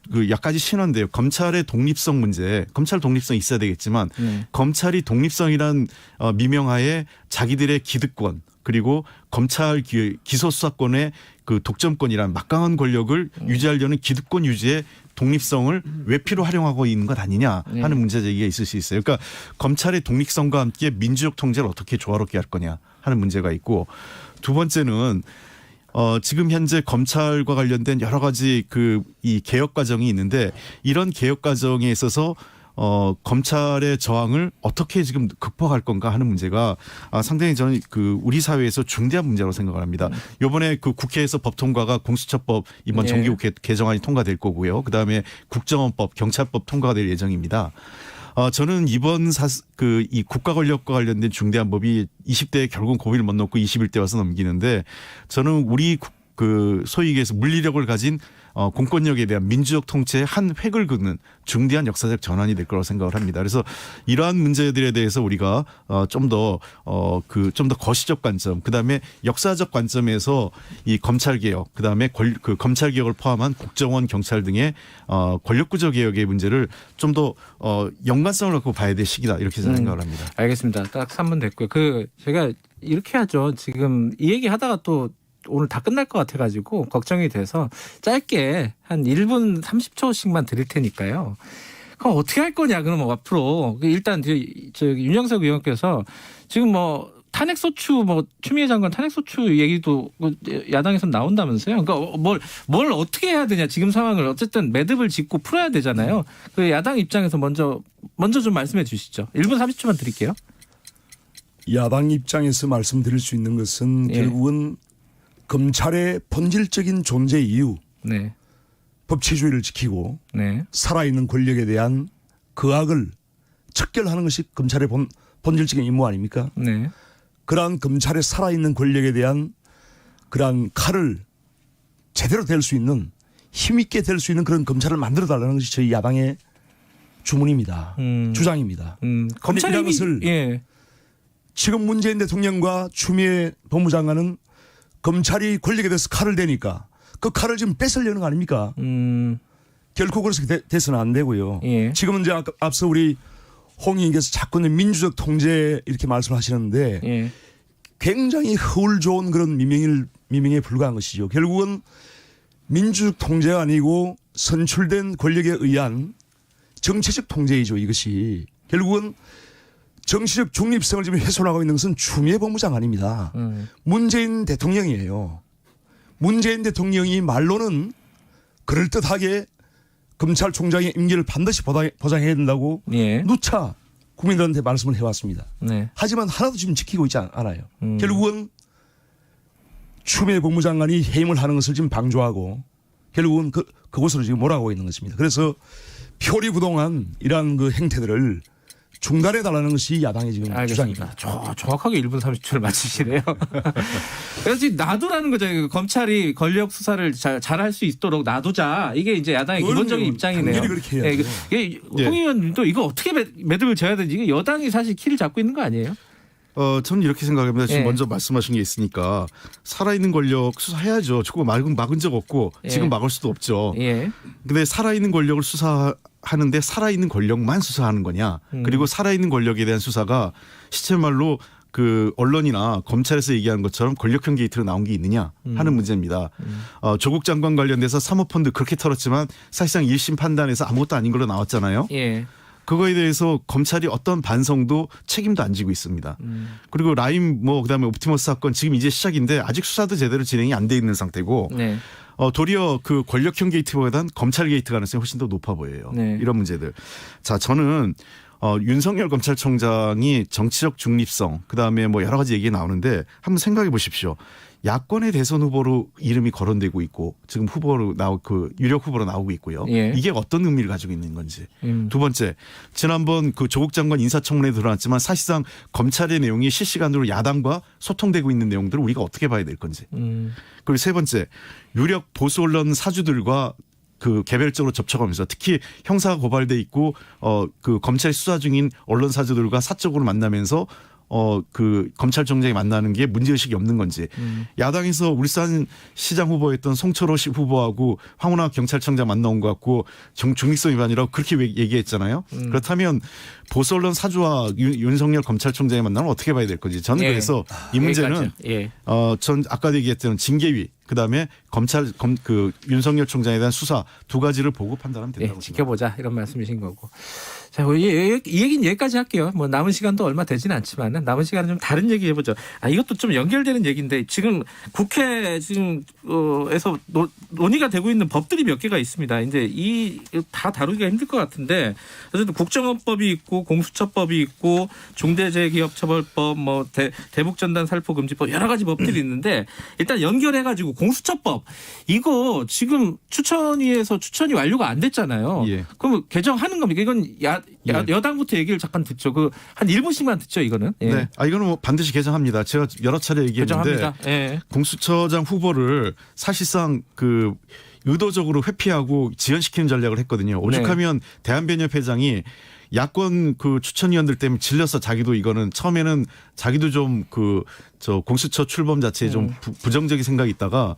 몇 가지 신화인데요. 검찰의 독립성 문제, 검찰 독립성 있어야 되겠지만 검찰이 독립성이란 미명하에 자기들의 기득권 그리고 검찰 기소 수사권의 그 독점권이란 막강한 권력을 유지하려는 기득권 유지의 독립성을 외피로 활용하고 있는 것 아니냐 하는 문제 제기가 있을 수 있어요. 그러니까 검찰의 독립성과 함께 민주적 통제를 어떻게 조화롭게 할 거냐 하는 문제가 있고 두 번째는 지금 현재 검찰과 관련된 여러 가지 이 개혁 과정이 있는데 이런 개혁 과정에 있어서 검찰의 저항을 어떻게 지금 극복할 건가 하는 문제가 상당히 저는 우리 사회에서 중대한 문제라고 생각을 합니다. 이번에 국회에서 법 통과가 공수처법 이번 정기국회 개정안이 통과될 거고요. 그다음에 국정원법, 경찰법 통과가 될 예정입니다. 저는 이번 이 국가 권력과 관련된 중대한 법이 20대에 결국은 고비를 못 넘고 21대 와서 넘기는데 저는 우리 소위 얘기해서 물리력을 가진 공권력에 대한 민주적 통치의 한 획을 긋는 중대한 역사적 전환이 될 거라고 생각을 합니다. 그래서 이러한 문제들에 대해서 우리가 좀 더 거시적 관점, 그다음에 역사적 관점에서 이 검찰 개혁, 그다음에 검찰 개혁을 포함한 국정원, 경찰 등의 권력 구조 개혁의 문제를 좀 더 연관성을 갖고 봐야 될 시기다 이렇게 생각을 합니다. 알겠습니다. 딱 3분 됐고요. 제가 이렇게 하죠. 지금 이 얘기 하다가 또 오늘 다 끝날 것 같아가지고 걱정이 돼서 짧게 한 1분 30초씩만 드릴 테니까요. 그럼 어떻게 할 거냐? 그럼 앞으로 일단 윤영석 의원께서 지금 탄핵소추 추미애 장관 탄핵소추 얘기도 야당에서 나온다면서요. 그러니까 뭘 어떻게 해야 되냐? 지금 상황을 어쨌든 매듭을 짓고 풀어야 되잖아요. 그 야당 입장에서 먼저 좀 말씀해 주시죠. 1분 30초만 드릴게요. 야당 입장에서 말씀드릴 수 있는 것은 결국은 검찰의 본질적인 존재 이유, 법치주의를 지키고 살아있는 권력에 대한 그 악을 척결하는 것이 검찰의 본질적인 임무 아닙니까? 그러한 검찰의 살아있는 권력에 대한 그러한 칼을 제대로 댈 수 있는 힘있게 될 수 있는 그런 검찰을 만들어달라는 것이 저희 야당의 주문입니다. 주장입니다. 검찰이라는 것을 지금 문재인 대통령과 추미애 법무장관은 검찰이 권력에 대해서 칼을 대니까 그 칼을 지금 뺏으려는 거 아닙니까? 결코 그렇게 돼서는 안 되고요. 지금은 이제 앞서 우리 홍 의원께서 자꾸 민주적 통제 이렇게 말씀하시는데 굉장히 허울 좋은 그런 미명에 불과한 것이죠. 결국은 민주적 통제가 아니고 선출된 권력에 의한 정치적 통제이죠. 이것이 결국은 정치적 중립성을 지금 훼손하고 있는 것은 추미애 법무장관입니다. 문재인 대통령이에요. 문재인 대통령이 말로는 그럴듯하게 검찰총장의 임기를 반드시 보장해야 된다고 누차 국민들한테 말씀을 해왔습니다. 하지만 하나도 지금 지키고 있지 않아요. 결국은 추미애 법무장관이 해임을 하는 것을 지금 방조하고 결국은 그곳으로 지금 몰아가고 있는 것입니다. 그래서 표리부동한 이러한 행태들을 중단해달라는 것이 야당의 지금 주장입니다. 정확하게 1분 30초를 맞추시네요. 그래서 지금 놔두라는 거죠. 검찰이 권력 수사를 잘 할 수 있도록 놔두자. 이게 이제 야당의 기본적인 입장이네요. 그렇게 해야죠. 홍 의원님도 이거 어떻게 매듭을 져야 되는지 이게 여당이 사실 키를 잡고 있는 거 아니에요? 저는 이렇게 생각합니다. 지금 먼저 말씀하신 게 있으니까 살아있는 권력 수사해야죠. 저거 막은 적 없고 지금 막을 수도 없죠. 근데 살아있는 권력을 수사하는데 살아있는 권력만 수사하는 거냐. 그리고 살아있는 권력에 대한 수사가 시체말로 그 언론이나 검찰에서 얘기하는 것처럼 권력형 게이트로 나온 게 있느냐 하는 문제입니다. 조국 장관 관련돼서 사모펀드 그렇게 털었지만 사실상 1심 판단에서 아무것도 아닌 걸로 나왔잖아요. 예. 그거에 대해서 검찰이 어떤 반성도 책임도 안 지고 있습니다. 그리고 라임 그다음에 옵티머스 사건 지금 이제 시작인데 아직 수사도 제대로 진행이 안 돼 있는 상태고 네. 도리어 그 권력형 게이트보다는 검찰 게이트 가능성이 훨씬 더 높아 보여요. 네. 이런 문제들. 자, 저는 윤석열 검찰총장이 정치적 중립성 그다음에 여러 가지 얘기 나오는데 한번 생각해 보십시오. 야권의 대선 후보로 이름이 거론되고 있고 지금 후보로 유력 후보로 나오고 있고요. 예. 이게 어떤 의미를 가지고 있는 건지. 두 번째, 지난번 그 조국 장관 인사청문회에 드러났지만 사실상 검찰의 내용이 실시간으로 야당과 소통되고 있는 내용들을 우리가 어떻게 봐야 될 건지. 그리고 세 번째, 유력 보수 언론 사주들과 그 개별적으로 접촉하면서 특히 형사가 고발돼 있고 그 검찰 수사 중인 언론 사주들과 사적으로 만나면서 그 검찰총장이 만나는 게 문제의식이 없는 건지. 야당에서 울산 시장 후보였던 송철호 후보하고 황운하 경찰청장 만나온 것 같고 중립성 위반이라고 그렇게 얘기했잖아요. 그렇다면 보수 언론 사주와 윤석열 검찰총장이 만나면 어떻게 봐야 될 건지. 저는 그래서 이 문제는 전 아까도 얘기했던 징계위 그다음에 그 윤석열 총장에 대한 수사 두 가지를 보고 판단하면 된다고 지켜보자 이런 말씀이신 거고. 자, 이 얘기는 여기까지 할게요. 남은 시간도 얼마 되지는 않지만 남은 시간은 좀 다른 얘기 해보죠. 이것도 좀 연결되는 얘기인데 지금 국회 에서 논의가 되고 있는 법들이 몇 개가 있습니다. 이제 다 다루기가 힘들 것 같은데 어쨌든 국정원법이 있고 공수처법이 있고 중대재해기업처벌법 대북전단 살포금지법 여러 가지 법들이 있는데 일단 연결해가지고 공수처법 이거 지금 추천위에서 추천이 완료가 안 됐잖아요. 예. 그럼 개정하는 겁니까? 이건 여당부터 얘기를 잠깐 듣죠. 한 1분씩만 듣죠, 이거는. 예. 네. 이거는 반드시 개정합니다. 제가 여러 차례 얘기했는데 예. 공수처장 후보를 사실상 그 의도적으로 회피하고 지연시키는 전략을 했거든요. 오죽하면 대한변협 회장이 야권 그 추천위원들 때문에 질려서 자기도 이거는 처음에는 자기도 좀 공수처 출범 자체에 좀 부정적인 생각이 있다가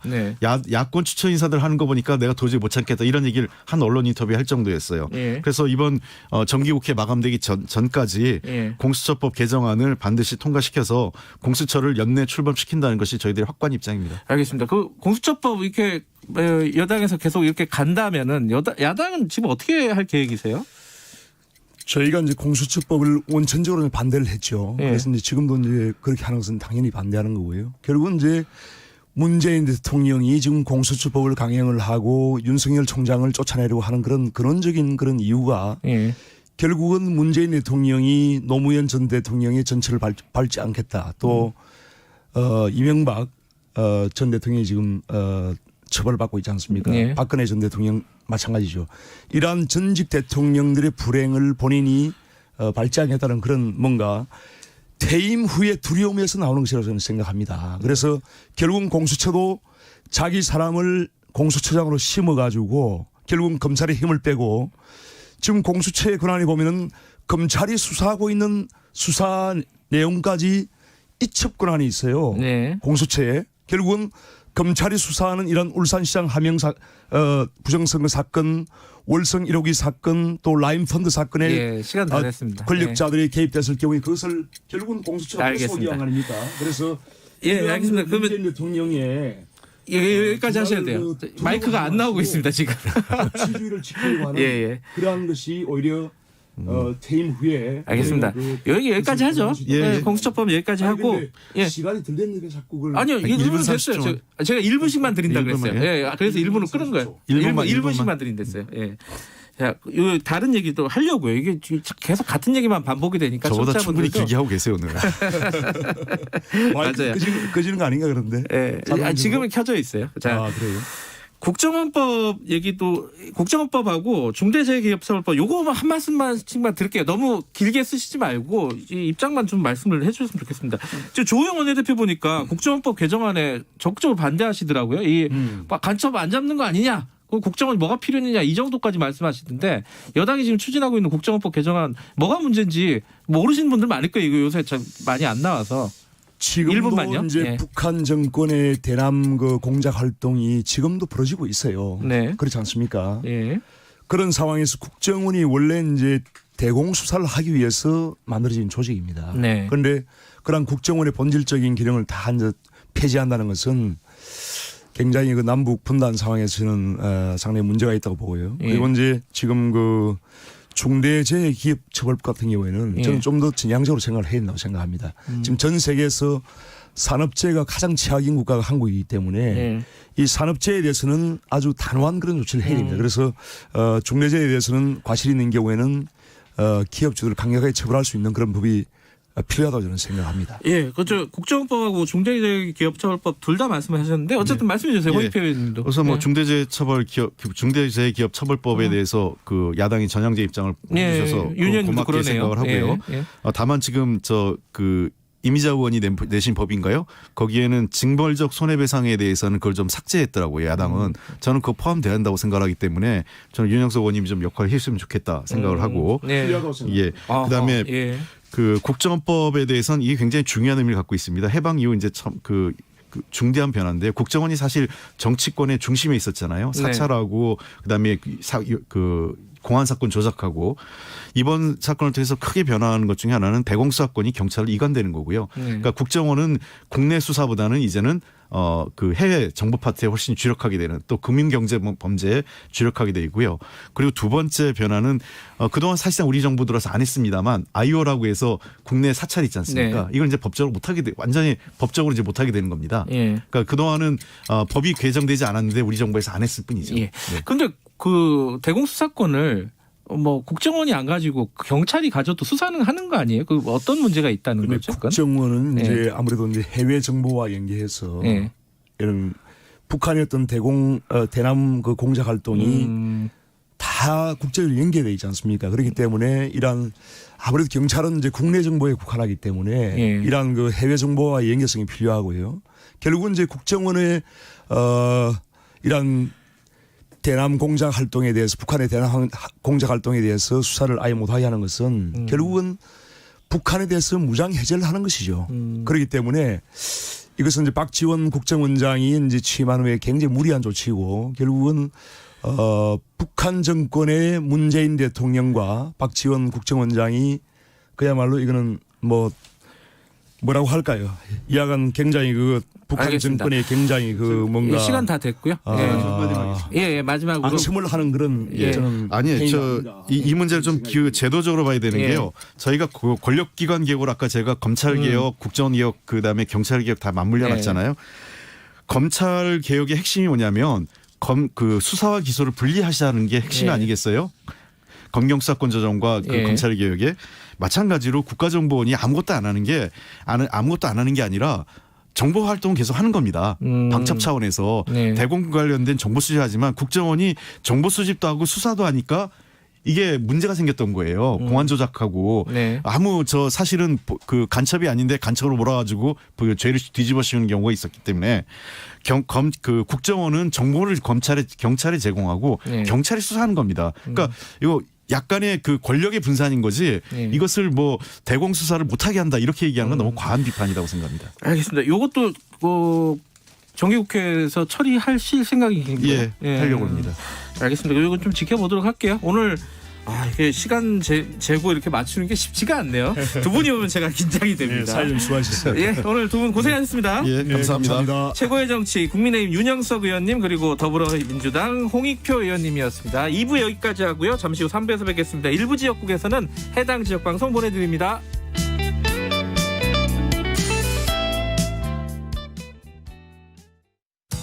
야권 추천 인사들 하는 거 보니까 내가 도저히 못 참겠다 이런 얘기를 한 언론 인터뷰에 할 정도였어요. 그래서 이번 정기국회 마감되기 전까지 공수처법 개정안을 반드시 통과시켜서 공수처를 연내 출범시킨다는 것이 저희들의 확고한 입장입니다. 알겠습니다. 그 공수처법 이렇게 여당에서 계속 이렇게 간다면은 야당은 지금 어떻게 할 계획이세요? 저희가 이제 공수처법을 원천적으로 반대를 했죠. 그래서 이제 지금도 이제 그렇게 하는 것은 당연히 반대하는 거고요. 결국은 이제 문재인 대통령이 지금 공수처법을 강행을 하고 윤석열 총장을 쫓아내려고 하는 그런 근원적인 그런 이유가 결국은 문재인 대통령이 노무현 전 대통령의 전철을 밟지 않겠다. 또 이명박 전 대통령이 지금 처벌받고 있지 않습니까? 박근혜 전 대통령 마찬가지죠. 이러한 전직 대통령들의 불행을 본인이 밟지 않겠다는 그런 뭔가 퇴임 후에 두려움에서 나오는 것이라고 저는 생각합니다. 그래서 결국은 공수처도 자기 사람을 공수처장으로 심어가지고 결국은 검찰의 힘을 빼고 지금 공수처의 권한이 보면은 검찰이 수사하고 있는 수사 내용까지 이첩 권한이 있어요. 공수처에. 결국은 검찰이 수사하는 이런 울산시장 하명사 부정선거 사건, 월성 1호기 사건, 또 라임펀드 사건에 시간 다 됐습니다. 권력자들이 개입됐을 경우에 그것을 결국은 공수처가 소기한 아닙니까? 그래서 알겠습니다. 문재인 대통령의 여기까지 하셔야 돼요. 마이크가 안 나오고 있습니다 지금. 법치주의를 지키려고 하는 그러한 것이 오히려 퇴임 후에 알겠습니다. 여기까지 하죠. 공수처법 여기까지 하고 시간이 덜 됐는데 자꾸 그걸 아니요 1분 됐어요. 제가 1분씩만 드린다 그랬어요. 그래서 1분을 끊은 거예요. 1분씩만 드린댔어요. 자, 다른 얘기도 하려고요. 이게 계속 같은 얘기만 반복이 되니까 저보다 충분히 길게 하고 계세요 오늘. 맞아요. 꺼지는 거 아닌가 그런데. 지금은 켜져 있어요. 자, 그래요. 국정원법 얘기도 국정원법하고 중대재해기업처벌법 요거만 한 말씀씩만 드릴게요. 너무 길게 쓰시지 말고 이 입장만 좀 말씀을 해주셨으면 좋겠습니다. 지금 조호영 원내대표 보니까 국정원법 개정안에 적극적으로 반대하시더라고요. 이 간첩 안 잡는 거 아니냐? 국정원이 뭐가 필요했느냐 이 정도까지 말씀하시던데 여당이 지금 추진하고 있는 국정원법 개정안 뭐가 문제인지 모르시는 분들 많을 거예요. 이거 요새 참 많이 안 나와서. 지금도 이제 북한 정권의 대남 공작 활동이 지금도 벌어지고 있어요. 그렇지 않습니까? 그런 상황에서 국정원이 원래 이제 대공 수사를 하기 위해서 만들어진 조직입니다. 네. 그런데 그런 국정원의 본질적인 기능을 다 이제 폐지한다는 것은 굉장히 그 남북 분단 상황에서는 상당히 문제가 있다고 보고요. 예. 그리고 이제 지금 그 중대재해기업처벌법 같은 경우에는 예. 저는 좀 더 전향적으로 생각을 해야 된다고 생각합니다. 지금 전 세계에서 산업재해가 가장 취약인 국가가 한국이기 때문에 예. 이 산업재해에 대해서는 아주 단호한 그런 조치를 해야 됩니다. 그래서 중대재해에 대해서는 과실이 있는 경우에는 기업주들을 강력하게 처벌할 수 있는 그런 법이 필요하다고 저는 생각합니다. 예, 그렇죠. 국정원법하고 중대재해기업처벌법 둘 다 말씀하셨는데 어쨌든 말씀해 주세요. 홍익표 의원님도. 우선 뭐 중대재해기업처벌법에 대해서 그 야당이 전향제 입장을 보여주셔서 고맙게 생각을 하고요. 다만 지금 이미자 의원이 내신 법인가요? 거기에는 징벌적 손해배상에 대해서는 그걸 좀 삭제했더라고요. 야당은. 저는 그거 포함돼야 한다고 생각하기 때문에 저는 윤영석 의원님이 좀 역할을 했으면 좋겠다 생각을 하고. 네. 예. 그다음에 그 국정원법에 대해서는 이게 굉장히 중요한 의미를 갖고 있습니다. 해방 이후 이제 참 그 중대한 변화인데 국정원이 사실 정치권의 중심에 있었잖아요. 사찰하고 그다음에 공안 사건 조작하고 이번 사건을 통해서 크게 변화하는 것 중에 하나는 대공수사권이 경찰로 이관되는 거고요. 그러니까 국정원은 국내 수사보다는 이제는 그 해외 정보 파트에 훨씬 주력하게 되는 또 금융경제 범죄에 주력하게 되고요. 그리고 두 번째 변화는 그동안 사실상 우리 정부 들어서 안 했습니다만 IO라고 해서 국내 사찰 있지 않습니까? 이걸 이제 법적으로 못하게 완전히 법적으로 이제 못하게 되는 겁니다. 그러니까 그동안은 법이 개정되지 않았는데 우리 정부에서 안 했을 뿐이죠. 그런데 그 대공수사권을 뭐 국정원이 안 가지고 경찰이 가져도 수사는 하는 거 아니에요? 그 어떤 문제가 있다는 거죠? 국정원은 이제 아무래도 이제 해외 정보와 연계해서 이런 북한의 어떤 대남 그 공작 활동이 다 국제적으로 연계되어 있지 않습니까? 그렇기 때문에 이런 아무래도 경찰은 이제 국내 정보에 국한하기 때문에 이런 그 해외 정보와 연계성이 필요하고요. 결국은 이제 국정원의 이런 대남 공작 활동에 대해서 북한의 대남 공작 활동에 대해서 수사를 아예 못하게 하는 것은 결국은 북한에 대해서 무장 해제를 하는 것이죠. 그렇기 때문에 이것은 이제 박지원 국정원장이 이제 취임한 후에 굉장히 무리한 조치이고 결국은 북한 정권의 문재인 대통령과 박지원 국정원장이 그야말로 이거는 뭐라고 할까요? 이하간 굉장히 그 북한 알겠습니다. 정권의 굉장히 그 뭔가 시간 다 됐고요. 마지막으로 악심을 하는 그런 아니에요. 이 문제를 좀 제도적으로 봐야 되는 게요. 저희가 그 권력기관 개혁을 아까 제가 검찰 개혁, 국정원 개혁, 그다음에 경찰 개혁 다 맞물려 놨잖아요. 검찰 개혁의 핵심이 뭐냐면 그 수사와 기소를 분리하자는 게 핵심이 아니겠어요? 검경수사권 조정과 그 검찰 개혁에 마찬가지로 국가정보원이 아무것도 안 하는 게 아니라 정보 활동 계속 하는 겁니다. 방첩 차원에서 대공 관련된 정보 수집하지만 국정원이 정보 수집도 하고 수사도 하니까 이게 문제가 생겼던 거예요. 공안 조작하고 사실은 그 간첩이 아닌데 간첩으로 몰아가지고 그 죄를 뒤집어 씌우는 경우가 있었기 때문에 그 국정원은 정보를 경찰에 제공하고 경찰이 수사하는 겁니다. 그러니까 이거 약간의 그 권력의 분산인 거지 이것을 뭐 대공 수사를 못하게 한다 이렇게 얘기하는 건 너무 과한 비판이라고 생각합니다. 알겠습니다. 이것도 정기국회에서 처리하실 생각이신가요? 하려고 합니다. 알겠습니다. 이거 좀 지켜보도록 할게요. 오늘 이게 시간 재고 이렇게 맞추는 게 쉽지가 않네요. 두 분이 오면 제가 긴장이 됩니다. 사연 수고하셨어요. 오늘 두 분 고생하셨습니다. 감사합니다. 최고의 정치 국민의힘 윤영석 의원님 그리고 더불어민주당 홍익표 의원님이었습니다. 2부 여기까지 하고요. 잠시 후 3부에서 뵙겠습니다. 일부 지역국에서는 해당 지역 방송 보내드립니다.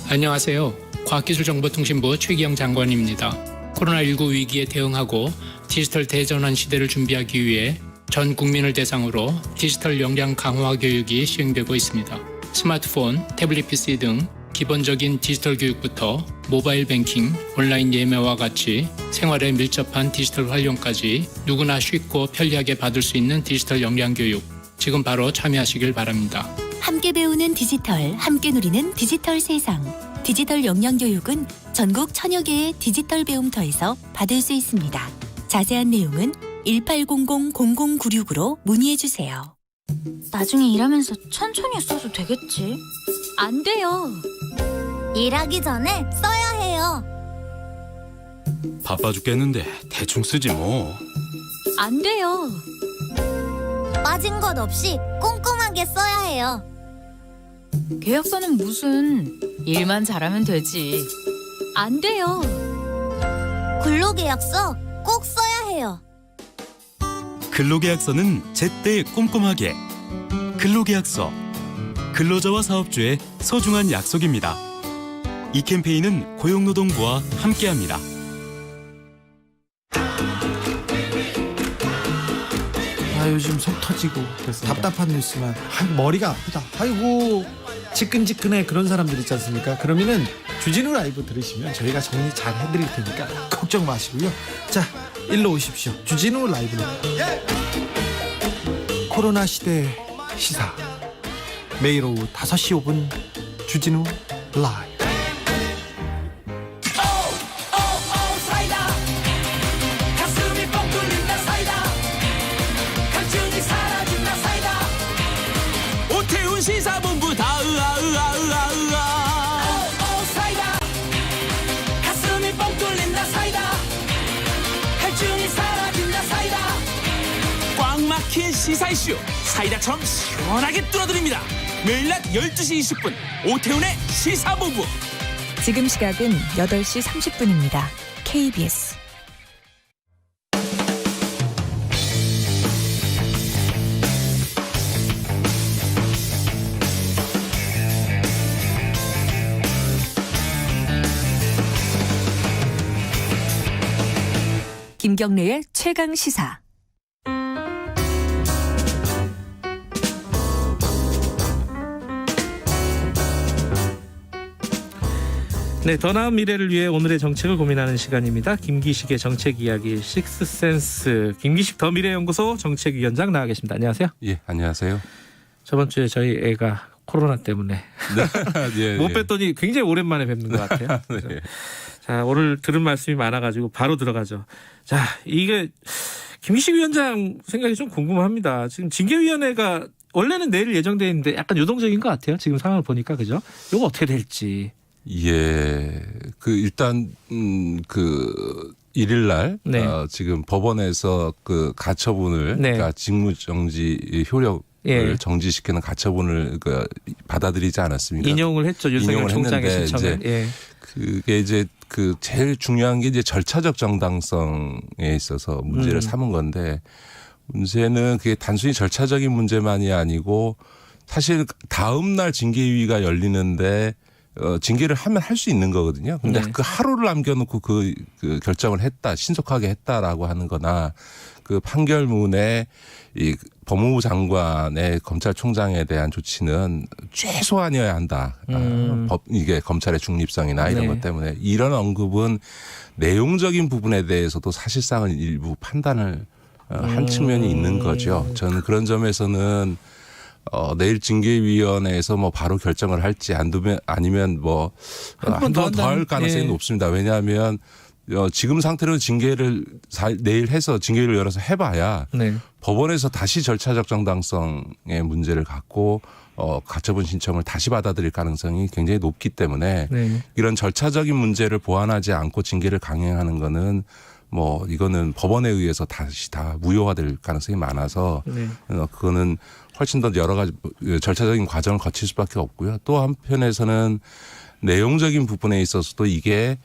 안녕하세요. 과학기술정보통신부 최기영 장관입니다. 코로나19 위기에 대응하고 디지털 대전환 시대를 준비하기 위해 전 국민을 대상으로 디지털 역량 강화 교육이 시행되고 있습니다. 스마트폰, 태블릿 PC 등 기본적인 디지털 교육부터 모바일 뱅킹, 온라인 예매와 같이 생활에 밀접한 디지털 활용까지 누구나 쉽고 편리하게 받을 수 있는 디지털 역량 교육. 지금 바로 참여하시길 바랍니다. 함께 배우는 디지털, 함께 누리는 디지털 세상. 디지털 역량 교육은 전국 1000여 개의 디지털 배움터에서 받을 수 있습니다. 자세한 내용은 1800-0096으로 문의해주세요. 나중에 일하면서 천천히 써도 되겠지? 안 돼요. 일하기 전에 써야 해요. 바빠 죽겠는데 대충 쓰지 뭐. 안 돼요. 빠진 것 없이 꼼꼼하게 써야 해요. 계약서는 무슨 일만 잘하면 되지. 안 돼요. 근로계약서 꼭 써야 해요. 근로계약서는 제때 꼼꼼하게. 근로계약서. 근로자와 사업주의 소중한 약속입니다. 이 캠페인은 고용노동부와 함께합니다. 요즘 속 터지고 답답한 뉴스만 머리가 아프다. 아이고 지끈지끈해 그런 사람들 있지 않습니까? 그러면은 주진우 라이브 들으시면 저희가 정리 잘 해드릴 테니까 걱정 마시고요. 자, 일로 오십시오. 주진우 라이브. 코로나 시대 시사 매일 오후 5시 5분 주진우 라이브. 시사본부 다 사이다 가슴이 뻥 뚫린다 사이다 할증이 사라진다 사이다 꽉 막힌 시사 이슈 사이다처럼 시원하게 뚫어드립니다. 매일 낮 12시 20분 오태훈의 시사본부. 지금 시각은 8시 30분입니다. KBS 김경래의 최강 시사. 네, 더 나은 미래를 위해 오늘의 정책을 고민하는 시간입니다. 김기식의 정책 이야기 식스센스. 김기식 더 미래연구소 정책위원장 나와 계십니다. 안녕하세요. 예, 안녕하세요. 저번 주에 저희 애가 코로나 때문에 네. 못 뵀더니 굉장히 오랜만에 뵙는 것 같아요. 네. 자, 오늘 들은 말씀이 많아가지고 바로 들어가죠. 자, 이게 김기식 위원장 생각이 좀 궁금합니다. 지금 징계위원회가 원래는 내일 예정돼 있는데 약간 유동적인 것 같아요. 지금 상황을 보니까 그죠? 이거 어떻게 될지. 예, 일단 그 1일날 네. 지금 법원에서 그 가처분을 네. 그러니까 직무정지 효력을 정지시키는 가처분을 받아들이지 않았습니까? 인용을 했죠. 윤석열 총장의 신청을. 그게 이제 그 제일 중요한 게 이제 절차적 정당성에 있어서 문제를 삼은 건데 문제는 그게 단순히 절차적인 문제만이 아니고 사실 다음 날 징계위가 열리는데 징계를 하면 할 수 있는 거거든요. 근데 그 하루를 남겨놓고 그 결정을 했다, 신속하게 했다라고 하는 거나 그 판결문에 이 법무부 장관의 검찰총장에 대한 조치는 최소한이어야 한다. 이게 검찰의 중립성이나 이런 것 때문에 이런 언급은 내용적인 부분에 대해서도 사실상은 일부 판단을 한 측면이 있는 거죠. 저는 그런 점에서는 내일 징계위원회에서 뭐 바로 결정을 할지 아니면 뭐 한두 번 더 할 가능성이 높습니다. 왜냐하면 지금 상태로 징계를 내일 해서 징계위를 열어서 해봐야 법원에서 다시 절차적 정당성의 문제를 갖고 가처분 신청을 다시 받아들일 가능성이 굉장히 높기 때문에 이런 절차적인 문제를 보완하지 않고 징계를 강행하는 거는 뭐 이거는 법원에 의해서 다시 다 무효화될 가능성이 많아서 그거는 훨씬 더 여러 가지 절차적인 과정을 거칠 수밖에 없고요. 또 한편에서는 내용적인 부분에 있어서도 이게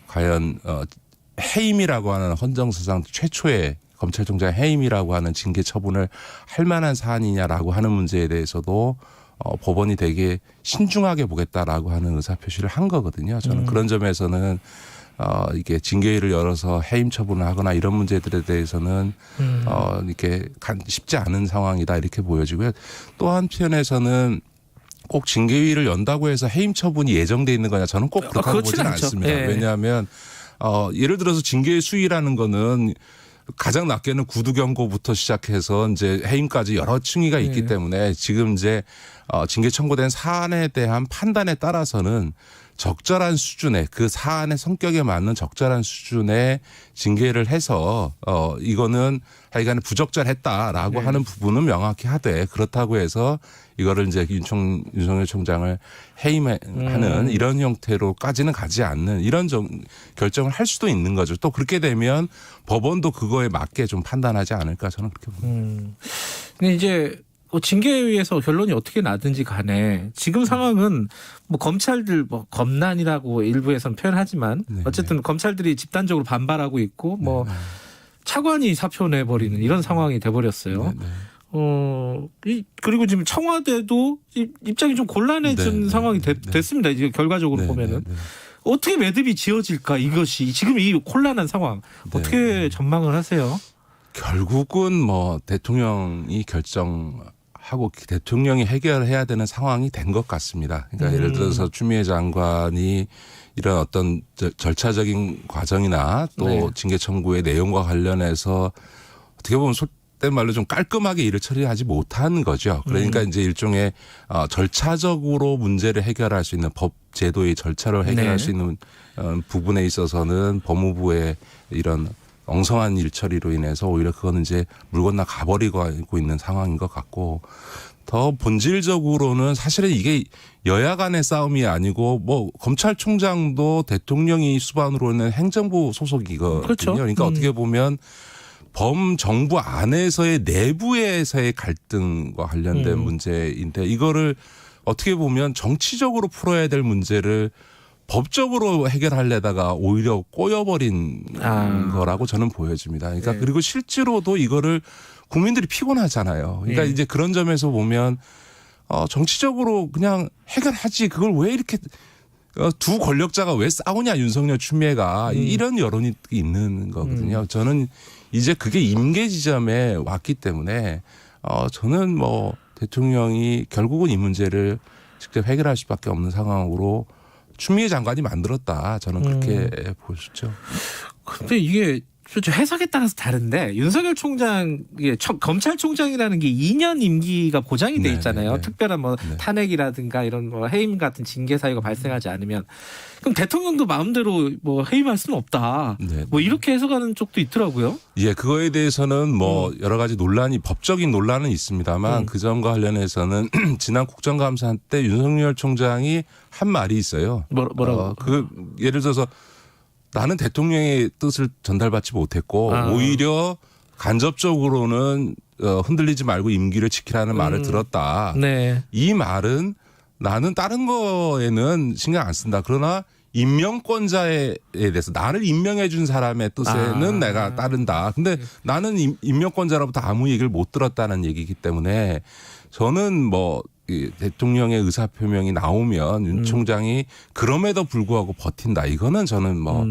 과연 해임이라고 하는 헌정사상 최초의 검찰총장 해임이라고 하는 징계 처분을 할 만한 사안이냐라고 하는 문제에 대해서도 법원이 되게 신중하게 보겠다라고 하는 의사표시를 한 거거든요. 저는 그런 점에서는 이게 징계위를 열어서 해임 처분을 하거나 이런 문제들에 대해서는 이렇게 쉽지 않은 상황이다 이렇게 보여지고요. 또 한편에서는 꼭 징계위를 연다고 해서 해임 처분이 예정돼 있는 거냐 저는 꼭 그렇다고 보지는 않습니다. 왜냐하면 예를 들어서 징계의 수위라는 거는 가장 낮게는 구두 경고부터 시작해서 이제 해임까지 여러 층위가 있기 때문에 지금 이제 징계 청구된 사안에 대한 판단에 따라서는 적절한 수준의 그 사안의 성격에 맞는 적절한 수준의 징계를 해서 이거는 하여간 부적절했다라고 하는 부분은 명확히 하되 그렇다고 해서 이거를 이제 윤석열 총장을 해임하는 이런 형태로까지는 가지 않는 이런 결정을 할 수도 있는 거죠. 또 그렇게 되면 법원도 그거에 맞게 좀 판단하지 않을까 저는 그렇게 봅니다. 근데 이제 징계에 의해서 결론이 어떻게 나든지 간에 지금 상황은 뭐 검찰들 뭐 검난이라고 일부에서는 표현하지만 어쨌든 검찰들이 집단적으로 반발하고 있고 뭐 차관이 사표 내버리는 이런 상황이 돼버렸어요. 그리고 지금 청와대도 입장이 좀 곤란해진 상황이 됐습니다. 이제 결과적으로 보면은. 어떻게 매듭이 지어질까 이것이 지금 이 곤란한 상황 어떻게 전망을 하세요? 결국은 뭐 대통령이 결정하고 대통령이 해결해야 되는 상황이 된 것 같습니다. 그러니까 예를 들어서 추미애 장관이 이런 어떤 절차적인 과정이나 또 징계 청구의 내용과 관련해서 어떻게 보면 속된 말로 좀 깔끔하게 일을 처리하지 못한 거죠. 그러니까 이제 일종의 절차적으로 문제를 해결할 수 있는 법 제도의 절차를 해결할 수 있는 부분에 있어서는 법무부의 이런 엉성한 일 처리로 인해서 오히려 그거는 이제 물 건너 가버리고 있는 상황인 것 같고 더 본질적으로는 사실은 이게 여야 간의 싸움이 아니고 뭐 검찰총장도 대통령이 수반으로 있는 행정부 소속이거든요. 그렇죠. 그러니까 어떻게 보면 범정부 안에서의 내부에서의 갈등과 관련된 문제인데 이거를 어떻게 보면 정치적으로 풀어야 될 문제를 법적으로 해결하려다가 오히려 꼬여버린 거라고 저는 보여집니다. 그러니까 그리고 실제로도 이거를 국민들이 피곤하잖아요. 그러니까 이제 그런 점에서 보면 정치적으로 그냥 해결하지 그걸 왜 이렇게 두 권력자가 왜 싸우냐 윤석열 추미애가 이런 여론이 있는 거거든요. 저는 이제 그게 임계 지점에 왔기 때문에 저는 뭐 대통령이 결국은 이 문제를 직접 해결할 수밖에 없는 상황으로 추미애 장관이 만들었다. 저는 그렇게 보시죠. 근데 이게 해석에 따라서 다른데 윤석열 총장 검찰총장이라는 게 2년 임기가 보장이 돼 있잖아요. 특별한 뭐 탄핵이라든가 이런 뭐 해임 같은 징계 사유가 발생하지 않으면 그럼 대통령도 마음대로 뭐 해임할 수는 없다. 뭐 이렇게 해석하는 쪽도 있더라고요. 예, 그거에 대해서는 뭐 여러 가지 논란이 법적인 논란은 있습니다만 그 점과 관련해서는 지난 국정감사 때 윤석열 총장이 한 말이 있어요. 뭐라고? 예를 들어서 나는 대통령의 뜻을 전달받지 못했고 오히려 간접적으로는 흔들리지 말고 임기를 지키라는 말을 들었다. 이 말은 나는 다른 거에는 신경 안 쓴다. 그러나 임명권자에 대해서 나를 임명해 준 사람의 뜻에는 내가 따른다. 근데 나는 임명권자로부터 아무 얘기를 못 들었다는 얘기이기 때문에 저는 뭐 대통령의 의사표명이 나오면 윤 총장이 그럼에도 불구하고 버틴다. 이거는 저는 뭐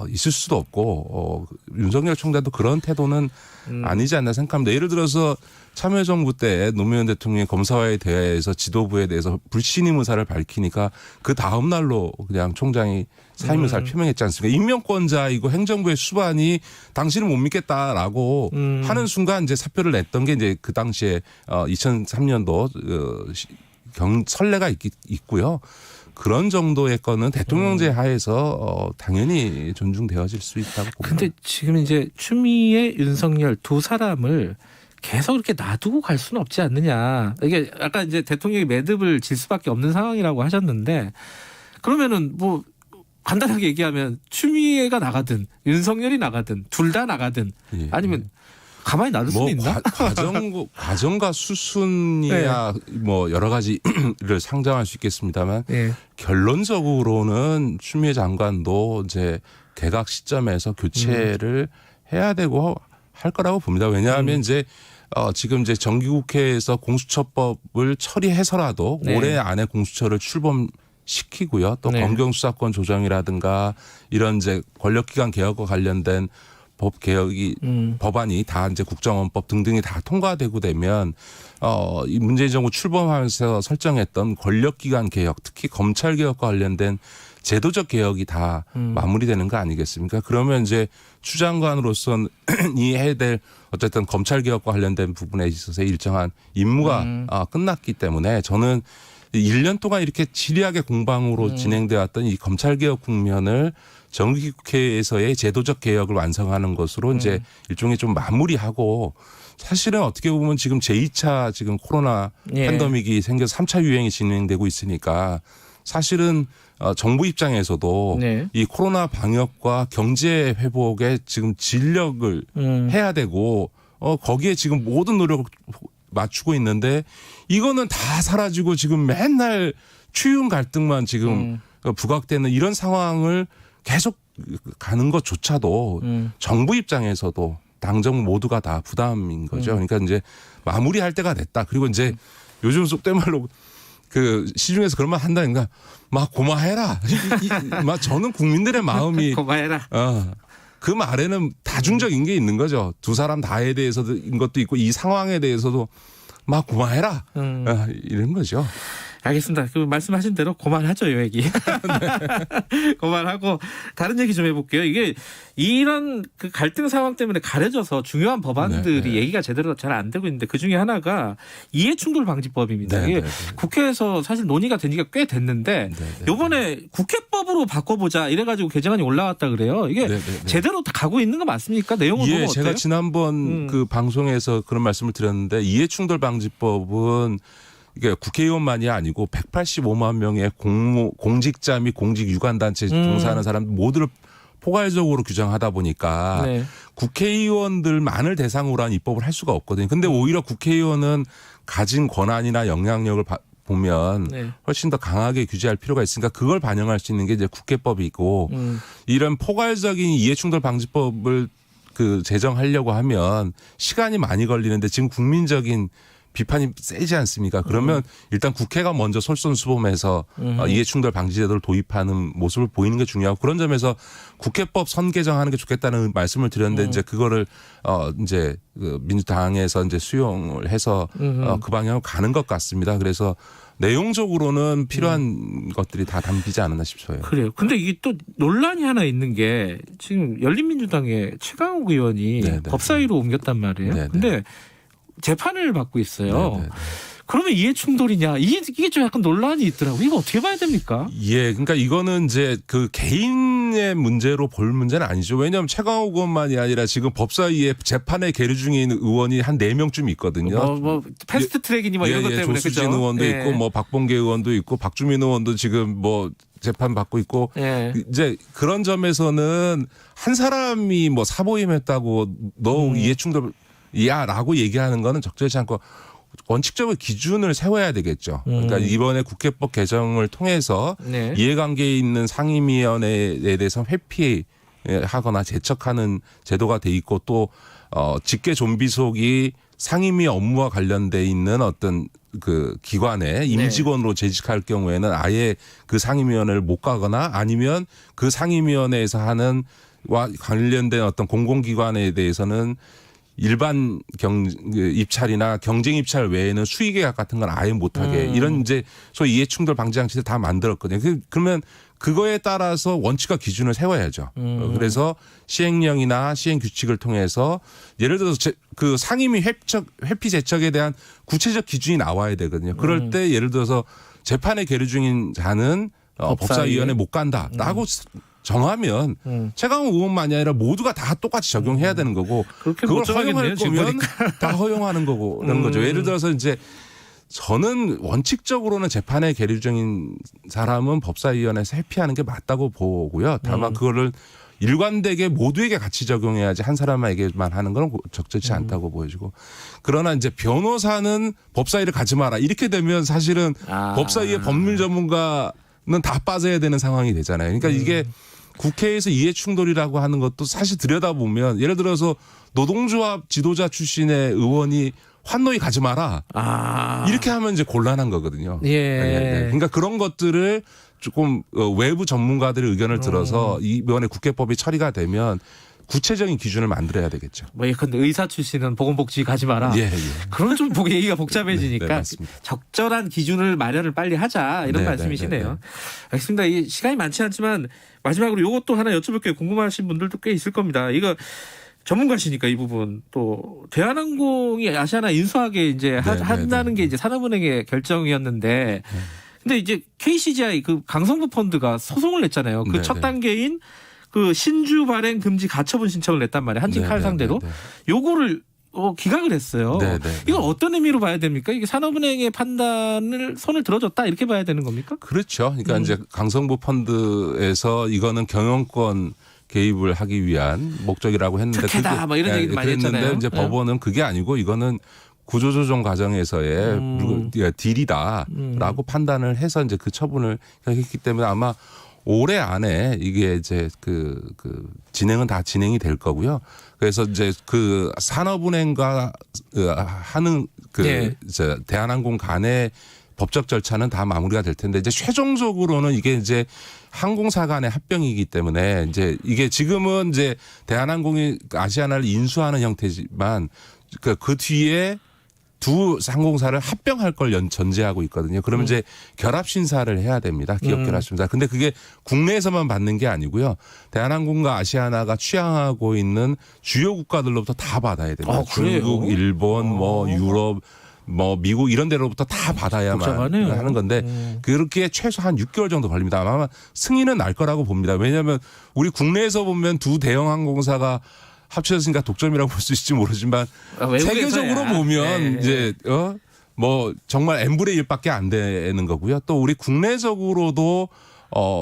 있을 수도 없고 윤석열 총장도 그런 태도는 아니지 않나 생각합니다. 예를 들어서 참여정부 때 노무현 대통령이 검사와의 대화에서 지도부에 대해서 불신임 의사를 밝히니까 그 다음 날로 그냥 총장이 사임 의사를 표명했지 않습니까? 임명권자이고 행정부의 수반이 당신을 못 믿겠다라고 하는 순간 이제 사표를 냈던 게 이제 그 당시에 2003년도 선례가 있고요. 그런 정도의 건은 대통령제 하에서 당연히 존중되어질 수 있다고 봅니다. 근데 지금 이제 추미애, 윤석열 두 사람을 계속 이렇게 놔두고 갈 수는 없지 않느냐. 이게 아까 이제 대통령이 매듭을 질 수밖에 없는 상황이라고 하셨는데 그러면은 뭐 간단하게 얘기하면 추미애가 나가든 윤석열이 나가든 둘 다 나가든 아니면 가만히 놔둘 수는 있나? 과정과 수순이야 뭐 여러 가지를 상정할 수 있겠습니다만 결론적으로는 추미애 장관도 이제 개각 시점에서 교체를 해야 되고 할 거라고 봅니다. 왜냐하면 이제 지금 이제 정기국회에서 공수처법을 처리해서라도 올해 안에 공수처를 출범시키고요. 또 검경수사권 조정이라든가 이런 이제 권력기관 개혁과 관련된 법 개혁이 법안이 다 이제 국정원법 등등이 다 통과되고 되면 이 문재인 정부 출범하면서 설정했던 권력기관 개혁, 특히 검찰 개혁과 관련된 제도적 개혁이 다 마무리되는 거 아니겠습니까? 그러면 이제 추 장관으로서는 이 해야 될 어쨌든 검찰 개혁과 관련된 부분에 있어서 일정한 임무가 끝났기 때문에 저는 1년 동안 이렇게 지리하게 공방으로 진행되어 왔던 이 검찰개혁 국면을 정기국회에서의 제도적 개혁을 완성하는 것으로 이제 일종의 좀 마무리하고 사실은 어떻게 보면 지금 제2차 지금 코로나 팬데믹이 생겨서 3차 유행이 진행되고 있으니까 사실은 정부 입장에서도 이 코로나 방역과 경제 회복에 지금 진력을 해야 되고 거기에 지금 모든 노력을 맞추고 있는데 이거는 다 사라지고 지금 맨날 추윤 갈등만 지금 부각되는 이런 상황을 계속 가는 것조차도 정부 입장에서도 당정 모두가 다 부담인 거죠. 그러니까 이제 마무리할 때가 됐다. 그리고 이제 요즘 속된 말로 그 시중에서 그런 말 한다니까 막 고마해라. 막 저는 국민들의 마음이 고마해라. 그 말에는 다중적인 게 있는 거죠. 두 사람 다에 대해서인 것도 있고 이 상황에 대해서도 막 고마해라. 이런 거죠. 알겠습니다. 그 말씀하신 대로 그만하죠, 이 얘기. 그만하고 다른 얘기 좀 해볼게요. 이게 이런 그 갈등 상황 때문에 가려져서 중요한 법안들이 얘기가 제대로 잘 안 되고 있는데 그 중에 하나가 이해충돌 방지법입니다. 이게 국회에서 사실 논의가 된 지가 꽤 됐는데 이번에 국회법으로 바꿔보자 이래가지고 개정안이 올라왔다 그래요. 이게 제대로 다 가고 있는 거 맞습니까? 내용은 보면 어때요? 제가 지난번 그 방송에서 그런 말씀을 드렸는데 이해충돌 방지법은 이게 국회의원만이 아니고 185만 명의 공직자 및 공직 유관단체 종사하는 사람 모두를 포괄적으로 규정하다 보니까 국회의원들만을 대상으로 한 입법을 할 수가 없거든요. 근데 오히려 국회의원은 가진 권한이나 영향력을 보면 훨씬 더 강하게 규제할 필요가 있으니까 그걸 반영할 수 있는 게 이제 국회법이고 이런 포괄적인 이해충돌 방지법을 그 제정하려고 하면 시간이 많이 걸리는데 지금 국민적인 비판이 세지 않습니까? 그러면 일단 국회가 먼저 솔선수범해서 이해충돌 방지제도를 도입하는 모습을 보이는 게 중요하고 그런 점에서 국회법 선 개정하는 게 좋겠다는 말씀을 드렸는데 이제 그거를 이제 그 민주당에서 이제 수용을 해서 그 방향으로 가는 것 같습니다. 그래서 내용적으로는 필요한 것들이 다 담기지 않았나 싶어요. 그래요. 근데 이게 또 논란이 하나 있는 게 지금 열린민주당의 최강욱 의원이 법사위로 옮겼단 말이에요. 근데 재판을 받고 있어요. 그러면 이해충돌이냐? 이게 좀 약간 논란이 있더라고요. 이거 어떻게 봐야 됩니까? 예, 그러니까 이거는 이제 그 개인의 문제로 볼 문제는 아니죠. 왜냐하면 최강욱 의원만이 아니라 지금 법사위에 재판에 계류 중에 있는 의원이 한 4명쯤 있거든요. 패스트트랙이니 뭐 이런 것 때문에 조수진 그렇죠? 의원도 있고 뭐 박봉계 의원도 있고 박주민 의원도 지금 뭐 재판 받고 있고 이제 그런 점에서는 한 사람이 뭐 사보임했다고 너 이해충돌 야라고 얘기하는 거는 적절치 않고 원칙적으로 기준을 세워야 되겠죠. 그러니까 이번에 국회법 개정을 통해서 이해관계에 있는 상임위원회에 대해서 회피하거나 제척하는 제도가 돼 있고 또 직계 좀비속이 상임위 업무와 관련돼 있는 어떤 그 기관에 임직원으로 재직할 경우에는 아예 그 상임위원회를 못 가거나 아니면 그 상임위원회에서 하는 와 관련된 어떤 공공기관에 대해서는 일반 입찰이나 경쟁 입찰 외에는 수의 계약 같은 건 아예 못하게 이런 이제 소위 이해충돌 방지 장치를 다 만들었거든요. 그러면 그거에 따라서 원칙과 기준을 세워야죠. 그래서 시행령이나 시행 규칙을 통해서 예를 들어서 그 상임위 회피 제척에 대한 구체적 기준이 나와야 되거든요. 그럴 때 예를 들어서 재판에 계류 중인 자는 법사위원회 못 간다라고 정하면 최강욱 의원만이 아니라 모두가 다 똑같이 적용해야 되는 거고 그걸 허용할 거면 다 허용하는 거고 그런 거죠. 예를 들어서 이제 저는 원칙적으로는 재판에 계류 중인 사람은 법사위원회에서 회피하는 게 맞다고 보고요. 다만 그거를 일관되게 모두에게 같이 적용해야지 한 사람에게만 하는 건 적절치 않다고 보여지고 그러나 이제 변호사는 법사위를 가지 마라 이렇게 되면 사실은 법사위의 법률 전문가는 다 빠져야 되는 상황이 되잖아요. 그러니까 이게 국회에서 이해충돌이라고 하는 것도 사실 들여다보면 예를 들어서 노동조합 지도자 출신의 의원이 환노위 가지 마라. 이렇게 하면 이제 곤란한 거거든요. 그러니까 그런 것들을 조금 외부 전문가들의 의견을 들어서 이번에 국회법이 처리가 되면 구체적인 기준을 만들어야 되겠죠. 뭐 예컨대 의사 출신은 보건복지 가지 마라. 그럼 좀 얘기가 복잡해지니까 적절한 기준을 마련을 빨리 하자 이런 말씀이시네요. 알겠습니다. 이 시간이 많지 않지만 마지막으로 이것도 하나 여쭤볼게요. 궁금하신 분들도 꽤 있을 겁니다. 이거 전문가시니까 이 부분 또 대한항공이 아시아나 인수하게 이제 한다는 게 이제 산업은행의 결정이었는데 근데 이제 KCGI 그 강성구 펀드가 소송을 냈잖아요. 그 첫 단계인 그 신주 발행 금지 가처분 신청을 냈단 말이에요. 한진칼 상대로. 요거를 기각을 했어요. 이걸 어떤 의미로 봐야 됩니까? 이게 산업은행의 판단을 손을 들어줬다 이렇게 봐야 되는 겁니까? 그렇죠. 그러니까 이제 강성부 펀드에서 이거는 경영권 개입을 하기 위한 목적이라고 했는데 특혜다 뭐 이런 얘기도 많이 했잖아요. 이제 법원은 그게 아니고 이거는 구조조정 과정에서의 딜이다라고 판단을 해서 이제 그 처분을 했기 때문에 아마 올해 안에 이게 이제 그 진행은 다 진행이 될 거고요. 그래서 이제 그 산업은행과 하는 이제 대한항공 간의 법적 절차는 다 마무리가 될 텐데 이제 최종적으로는 이게 이제 항공사 간의 합병이기 때문에 이제 이게 지금은 이제 대한항공이 아시아나를 인수하는 형태지만 그 뒤에 두 항공사를 합병할 걸 전제하고 있거든요. 그러면 이제 결합 신사를 해야 됩니다. 기업 결합 신사. 근데 그게 국내에서만 받는 게 아니고요. 대한항공과 아시아나가 취향하고 있는 주요 국가들로부터 다 받아야 됩니다. 중국, 일본, 뭐 유럽, 뭐 미국 이런 데로부터 다 받아야만 하는 건데 그렇게 최소 한 6개월 정도 걸립니다. 아마 승인은 날 거라고 봅니다. 왜냐하면 우리 국내에서 보면 두 대형 항공사가 합쳐졌으니까 독점이라고 볼 수 있을지 모르지만 세계적으로 보면 이제 뭐 정말 n분의 1밖에 안 되는 거고요. 또 우리 국내적으로도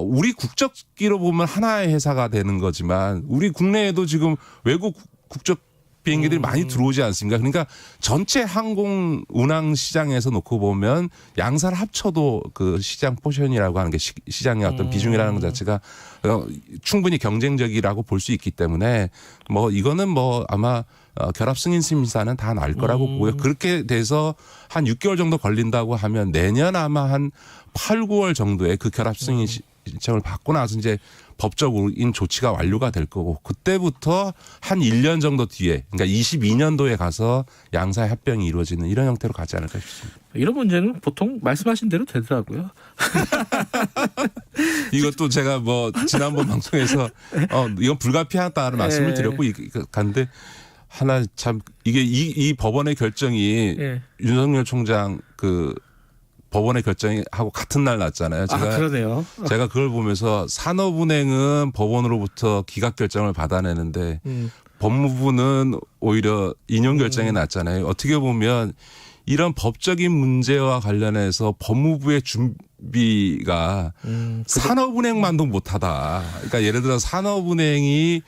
우리 국적기로 보면 하나의 회사가 되는 거지만 우리 국내에도 지금 외국 국적 비행기들이 많이 들어오지 않습니까? 그러니까 전체 항공 운항 시장에서 놓고 보면 양사를 합쳐도 그 시장 포션이라고 하는 게 시장의 어떤 비중이라는 것 자체가 충분히 경쟁적이라고 볼 수 있기 때문에 뭐 이거는 뭐 아마 결합 승인 심사는 다 날 거라고 보고요. 그렇게 돼서 한 6개월 정도 걸린다고 하면 내년 아마 한 8, 9월 정도에 그 결합 승인 신청을 받고 나서 이제 법적인 조치가 완료가 될 거고 그때부터 한 1년 정도 뒤에 그러니까 22년도에 가서 양사의 합병이 이루어지는 이런 형태로 가지 않을까 싶습니다. 이런 문제는 보통 말씀하신 대로 되더라고요. 이것도 제가 뭐 지난번 방송에서 이건 불가피하다는 말씀을 드렸고 갔는데 하나 참 이게 이 법원의 결정이 윤석열 총장 법원의 결정하고 같은 날 났잖아요. 그러네요. 제가 그걸 보면서 산업은행은 법원으로부터 기각 결정을 받아내는데 법무부는 오히려 인용 결정이 났잖아요. 어떻게 보면 이런 법적인 문제와 관련해서 법무부의 준비가 산업은행만도 못하다. 그러니까 예를 들어 산업은행이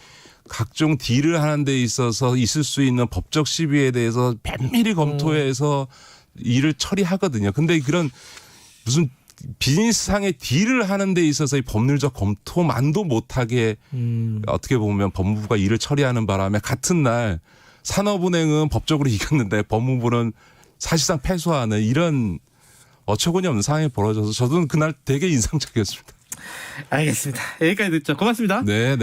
각종 딜을 하는 데 있어서 있을 수 있는 법적 시비에 대해서 면밀히 검토해서 일을 처리하거든요. 근데 그런 무슨 비즈니스상의 딜을 하는 데 있어서 이 법률적 검토만도 못하게 어떻게 보면 법무부가 일을 처리하는 바람에 같은 날 산업은행은 법적으로 이겼는데 법무부는 사실상 패소하는 이런 어처구니 없는 상황이 벌어져서 저도 그날 되게 인상적이었습니다. 알겠습니다. 여기까지 듣죠. 고맙습니다. 네.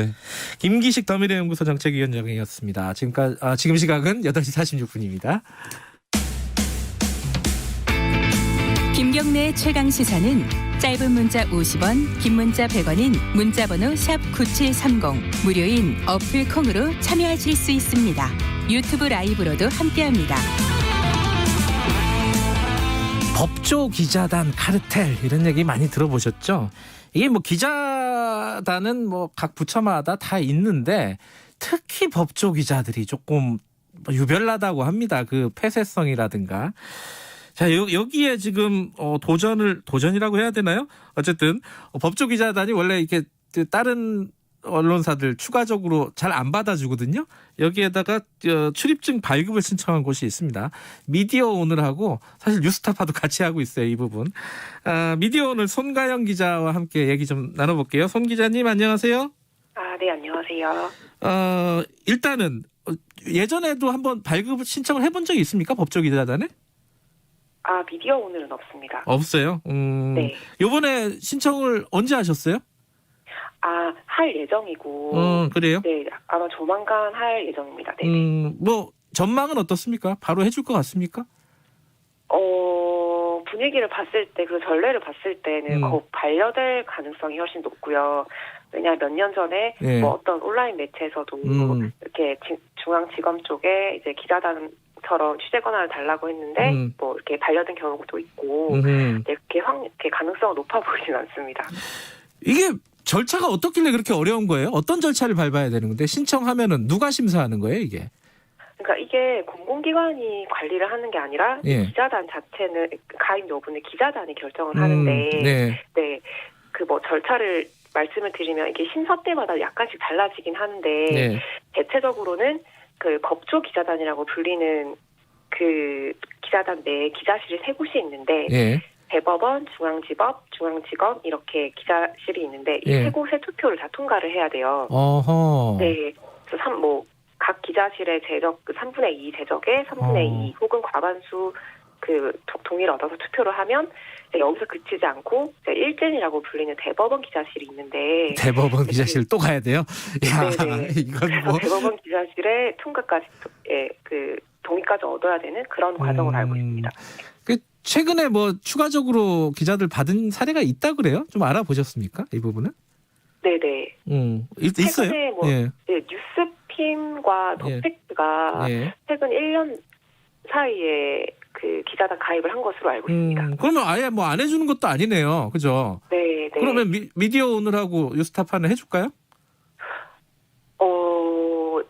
김기식 더미래연구소 정책위원장이었습니다. 지금 시각은 8시 46분입니다. 김경래의 최강 시사는 짧은 문자 50원, 긴 문자 100원인 문자번호 샵 9730 무료인 어플 콩으로 참여하실 수 있습니다. 유튜브 라이브로도 함께합니다. 법조 기자단 카르텔 이런 얘기 많이 들어보셨죠? 이게 뭐 기자단은 뭐 각 부처마다 다 있는데 특히 법조 기자들이 조금 유별나다고 합니다. 그 폐쇄성이라든가. 자, 여기에 지금 도전이라고 해야 되나요? 어쨌든 법조 기자단이 원래 이렇게 다른 언론사들 추가적으로 잘 안 받아주거든요. 여기에다가 출입증 발급을 신청한 곳이 있습니다. 미디어 오늘하고 사실 뉴스타파도 같이 하고 있어요. 이 부분. 미디어 오늘 손가영 기자와 함께 얘기 좀 나눠볼게요. 손 기자님 안녕하세요. 네, 안녕하세요. 일단은 예전에도 한번 발급 신청을 해본 적이 있습니까? 법조 기자단에? 미디어 오늘은 없습니다. 없어요? 네. 요번에 신청을 언제 하셨어요? 할 예정이고. 그래요? 네, 아마 조만간 할 예정입니다. 네. 뭐 전망은 어떻습니까? 바로 해줄 것 같습니까? 분위기를 봤을 때, 그 전례를 봤을 때는 곧 반려될 가능성이 훨씬 높고요. 왜냐하면 몇 년 전에 뭐 어떤 온라인 매체에서도 이렇게 중앙지검 쪽에 이제 기자단처럼 취재 권한을 달라고 했는데 뭐 이렇게 반려된 경우도 있고 이제 그렇게 가능성은 높아 보이진 않습니다. 이게 절차가 어떻길래 그렇게 어려운 거예요? 어떤 절차를 밟아야 되는 건데 신청하면은 누가 심사하는 거예요, 이게? 그러니까 이게 공공기관이 관리를 하는 게 아니라 기자단 자체는 가입 여부는 기자단이 결정을 하는데 네. 그 뭐 절차를 말씀을 드리면 이게 심사 때마다 약간씩 달라지긴 하는데 대체적으로는 그 법조 기자단이라고 불리는 그 기자단 내에 기자실이 3곳이 있는데 대법원, 중앙지검 이렇게 기자실이 있는데 이 3곳의 투표를 다 통과를 해야 돼요. 어허. 네. 그래서 각 기자실의 제적 3분의 2 제적에 3분의 2 혹은 과반수 그 동의를 얻어서 투표를 하면 여기서 그치지 않고 1진이라고 불리는 대법원 기자실이 있는데 대법원 기자실 또 가야 돼요? 야, 이건 뭐 대법원 기자실의 통과까지 그 동의까지 얻어야 되는 그런 과정을 알고 있습니다. 그 최근에 뭐 추가적으로 기자들 받은 사례가 있다 그래요? 좀 알아보셨습니까? 이 부분은? 네네. 있어요? 최근에 뉴스핌과 더팩트가 최근 1년 사이에 그 기자단 가입을 한 것으로 알고 있습니다. 그러면 아예 뭐 안 해주는 것도 아니네요, 그죠? 네. 그러면 미디어 오늘하고 뉴스타파는 해줄까요?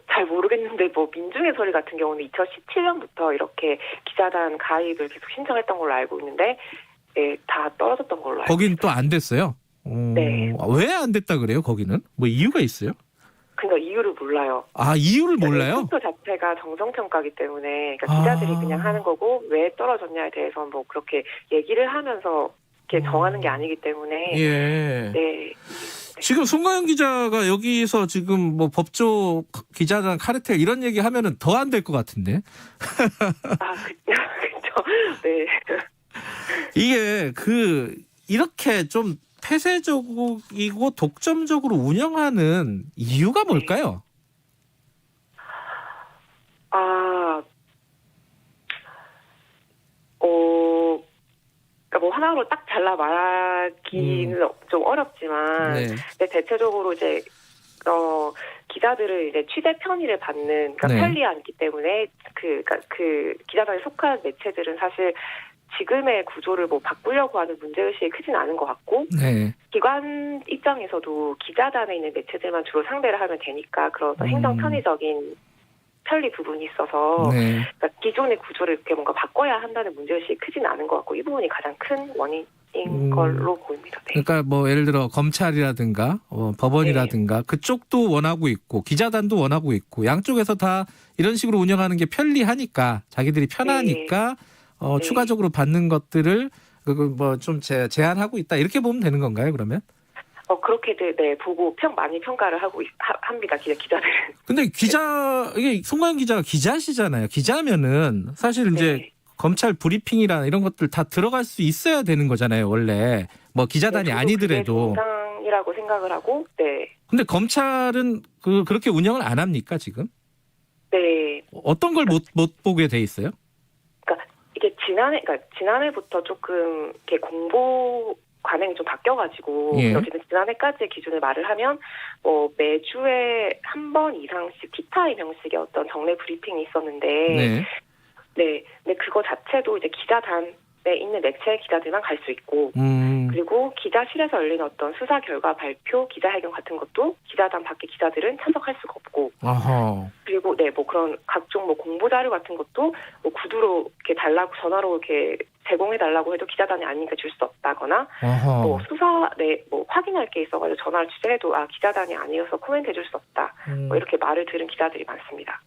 잘 모르겠는데 민중의 소리 같은 경우는 2017년부터 이렇게 기자단 가입을 계속 신청했던 걸로 알고 있는데 다 떨어졌던 걸로 알고 거긴 또 안 됐어요? 네. 왜 안 됐다 그래요, 거기는? 뭐 이유가 있어요? 그러니까 이유를 몰라요. 아, 이유를 몰라요? 투표 자체가 정성평가기 때문에 그러니까 기자들이 그냥 하는 거고 왜 떨어졌냐에 대해서 뭐 그렇게 얘기를 하면서 이렇게 정하는 게 아니기 때문에 네. 지금 송가영 기자가 여기서 지금 뭐 법조 기자단 카르텔 이런 얘기 하면은 더 안 될 것 같은데. 그렇죠. 네. 이게 이렇게 좀 폐쇄적이고 독점적으로 운영하는 이유가 뭘까요? 그러니까 뭐 하나로 딱 잘라 말하기는 좀 어렵지만, 근데 대체적으로 이제 기자들을 이제 취재 편의를 받는 그러니까 편리하기 때문에 그러니까 그 기자단에 속한 매체들은 사실 지금의 구조를 뭐 바꾸려고 하는 문제의식이 크진 않은 것 같고 기관 입장에서도 기자단에 있는 매체들만 주로 상대를 하면 되니까 그런 행정 편의적인 편리 부분이 있어서 그러니까 기존의 구조를 이렇게 뭔가 바꿔야 한다는 문제의식이 크진 않은 것 같고 이 부분이 가장 큰 원인인 걸로 보입니다. 그러니까 뭐 예를 들어 검찰이라든가 법원이라든가 그쪽도 원하고 있고 기자단도 원하고 있고 양쪽에서 다 이런 식으로 운영하는 게 편리하니까 자기들이 편하니까 추가적으로 받는 것들을 뭐 좀 제한하고 있다 이렇게 보면 되는 건가요? 그러면? 그렇게 보고 많이 평가를 하고 합니다. 기자들은. 근데 이게 송가영 기자가 기자시잖아요. 기자면은 사실 이제 검찰 브리핑이나 이런 것들 다 들어갈 수 있어야 되는 거잖아요. 원래 뭐 기자단이 아니더라도. 그게 정상이라고 생각을 하고. 근데 검찰은 그렇게 운영을 안 합니까 지금? 네. 어떤 걸 못 보게 돼 있어요? 그러니까 이게 지난해부터 조금 이렇게 공보 관행이 좀 바뀌어가지고 어쨌든 지난해까지의 기준을 말을 하면 뭐 매주에 한 번 이상씩 티타임 형식의 어떤 정례 브리핑이 있었는데 근데 그거 자체도 이제 기자단에 있는 매체 기자들만 갈 수 있고 그리고 기자실에서 열리는 어떤 수사 결과 발표, 기자회견 같은 것도 기자단 밖의 기자들은 참석할 수가 없고 그리고 뭐 그런 각종 뭐 공보 자료 같은 것도 뭐 구두로 이렇게 달라고 전화로 이렇게 제공해 달라고 해도 기자단이 아니니까 줄 수 없다거나 뭐 수사 뭐 확인할 게 있어가지고 전화를 취재해도 기자단이 아니어서 코멘트 해줄 수 없다 뭐 이렇게 말을 들은 기자들이 많습니다.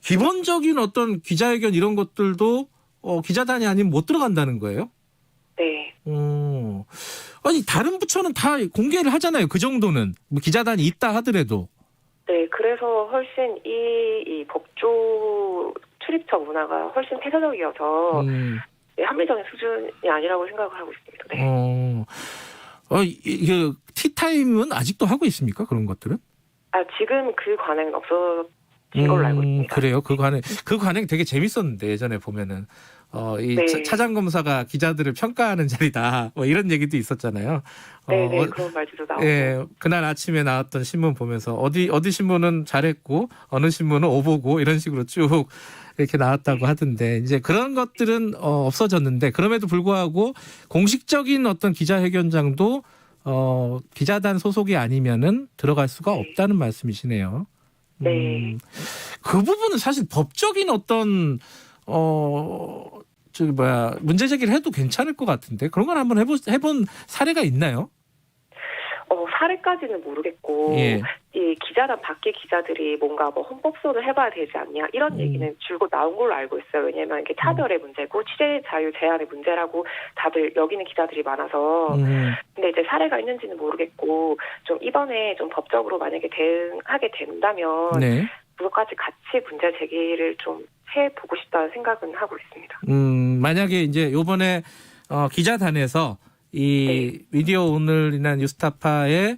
기본적인 어떤 기자회견 이런 것들도 기자단이 아니면 못 들어간다는 거예요? 네. 아니 다른 부처는 다 공개를 하잖아요. 그 정도는 뭐 기자단이 있다 하더라도. 네, 그래서 훨씬 이 법조 출입처 문화가 훨씬 폐쇄적이어서 합리적인 수준이 아니라고 생각을 하고 있습니다. 네. 이게 티타임은 아직도 하고 있습니까? 그런 것들은? 지금 그 관행은 걸로 알고 있습니다. 그래요? 그 관행 되게 재밌었는데 예전에 보면은 이 네. 차장 검사가 기자들을 평가하는 자리다. 뭐 이런 얘기도 있었잖아요. 네, 그런 말들도 나오고. 예, 그날 아침에 나왔던 신문 보면서 어디 신문은 잘했고 어느 신문은 오보고 이런 식으로 쭉 이렇게 나왔다고 하던데 이제 그런 것들은 없어졌는데 그럼에도 불구하고 공식적인 어떤 기자회견장도 기자단 소속이 아니면은 들어갈 수가 없다는 말씀이시네요. 네. 그 부분은 사실 법적인 어떤 문제 제기를 해도 괜찮을 것 같은데 그런 걸 한번 해본 사례가 있나요? 사례까지는 모르겠고 예. 이 기자단 밖의 기자들이 뭔가 뭐 헌법소를 해봐야 되지 않냐 이런 얘기는 줄곧 나온 걸로 알고 있어요. 왜냐하면 이게 차별의 문제고 취재 자유 제한의 문제라고 다들 여기는 기자들이 많아서 근데 이제 사례가 있는지는 모르겠고 좀 이번에 좀 법적으로 만약에 대응하게 된다면 네. 그것까지 같이 문제 제기를 좀 해보고 싶다는 생각은 하고 있습니다. 만약에 이제 요번에 기자단에서 이 미디어 오늘이나 뉴스타파의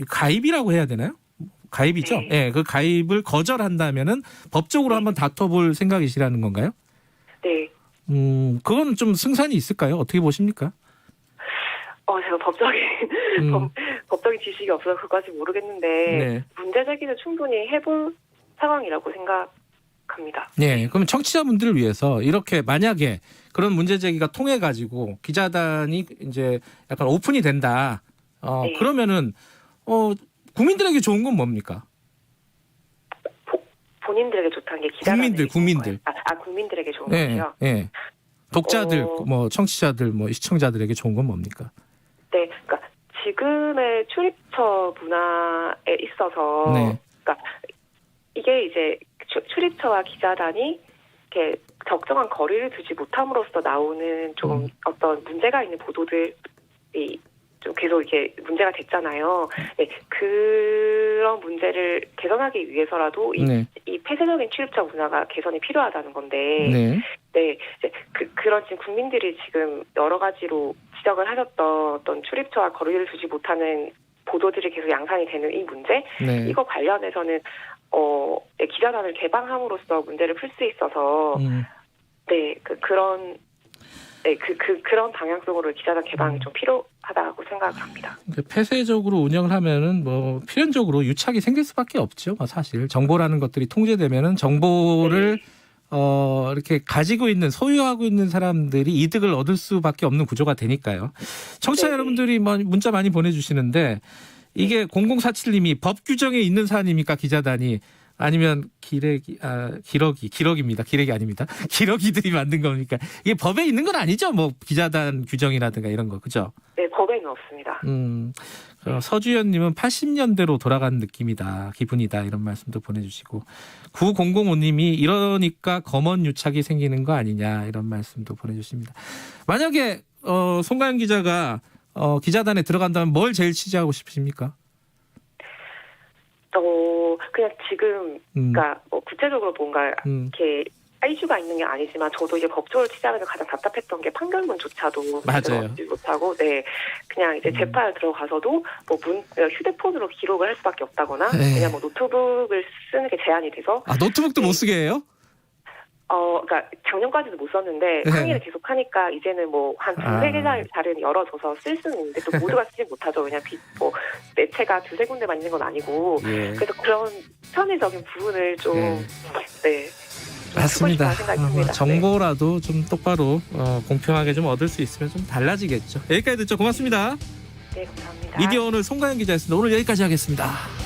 가입이라고 해야 되나요? 가입이죠. 예, 네, 그 가입을 거절한다면은 법적으로 한번 다퉈볼 생각이시라는 건가요? 네. 그건 좀 승산이 있을까요? 어떻게 보십니까? 제가 법적인 지식이 없어서 그것까지 모르겠는데 네. 문제 제기는 충분히 해볼 상황이라고 생각합니다. 네, 그럼 청취자분들을 위해서 이렇게 만약에 그런 문제 제기가 통해 가지고 기자단이 이제 약간 오픈이 된다. 네. 그러면은 국민들에게 좋은 건 뭡니까? 본인들에게 좋다는 게 기자단에게 국민들. 국민들에게 좋은 네, 거죠. 네. 독자들, 뭐 청취자들, 뭐 시청자들에게 좋은 건 뭡니까? 네, 그러니까 지금의 출입처 문화에 있어서, 네. 그러니까 이게 이제 출입처와 기자단이 이렇게 적정한 거리를 두지 못함으로써 나오는 좀 어떤 문제가 있는 보도들이 좀 계속 이렇게 문제가 됐잖아요. 네, 그런 문제를 개선하기 위해서라도 이 폐쇄적인 출입처 문화가 개선이 필요하다는 건데, 네, 이제 그런 지금 국민들이 지금 여러 가지로 지적을 하셨던 어떤 출입처와 거리를 두지 못하는 보도들이 계속 양산이 되는 이 문제, 이거 관련해서는 기자단을 개방함으로써 문제를 풀 수 있어서, 네, 그런 방향성으로 기자단 개방이 좀 필요하다고 생각합니다. 폐쇄적으로 운영을 하면은 뭐 필연적으로 유착이 생길 수밖에 없죠. 사실 정보라는 것들이 통제되면은 정보를 이렇게 가지고 있는 소유하고 있는 사람들이 이득을 얻을 수밖에 없는 구조가 되니까요. 청취자 여러분들이 문자 많이 보내주시는데 이게 0047님이 법 규정에 있는 사안입니까 기자단이? 아니면 기러기입니다. 기레기 아닙니다. 기러기들이 만든 겁니까? 이게 법에 있는 건 아니죠? 뭐 기자단 규정이라든가 이런 거, 그죠? 네, 법에는 없습니다. 서주연님은 80년대로 돌아간 느낌이다, 기분이다 이런 말씀도 보내주시고 9005님이 이러니까 검언 유착이 생기는 거 아니냐 이런 말씀도 보내주십니다. 만약에 송가연 기자가 기자단에 들어간다면 뭘 제일 취재하고 싶으십니까? 그냥 지금, 그러니까 구체적으로 뭔가 이렇게 이슈가 있는 게 아니지만 저도 이제 법조를 취재하면서 가장 답답했던 게 판결문조차도 맞아요. 못하고, 네, 그냥 이제 재판을 들어가서도 뭐 휴대폰으로 기록을 할 수밖에 없다거나, 그냥 뭐 노트북을 쓰는 게 제한이 돼서. 노트북도 못 쓰게 해요? 그러니까 작년까지도 못 썼는데 항의를 계속 하니까 이제는 뭐 한 두세 개 자리는 열어줘서 쓸 수는 있는데 또 모두가 쓰지 못하죠. 왜냐면 매체가 두세 군데만 있는 건 아니고 그래서 그런 편의적인 부분을 좀 맞습니다. 정보라도 좀 똑바로 공평하게 좀 얻을 수 있으면 좀 달라지겠죠. 여기까지 듣죠. 고맙습니다. 네, 감사합니다. 미디어 오늘 송가연 기자였습니다. 오늘 여기까지 하겠습니다.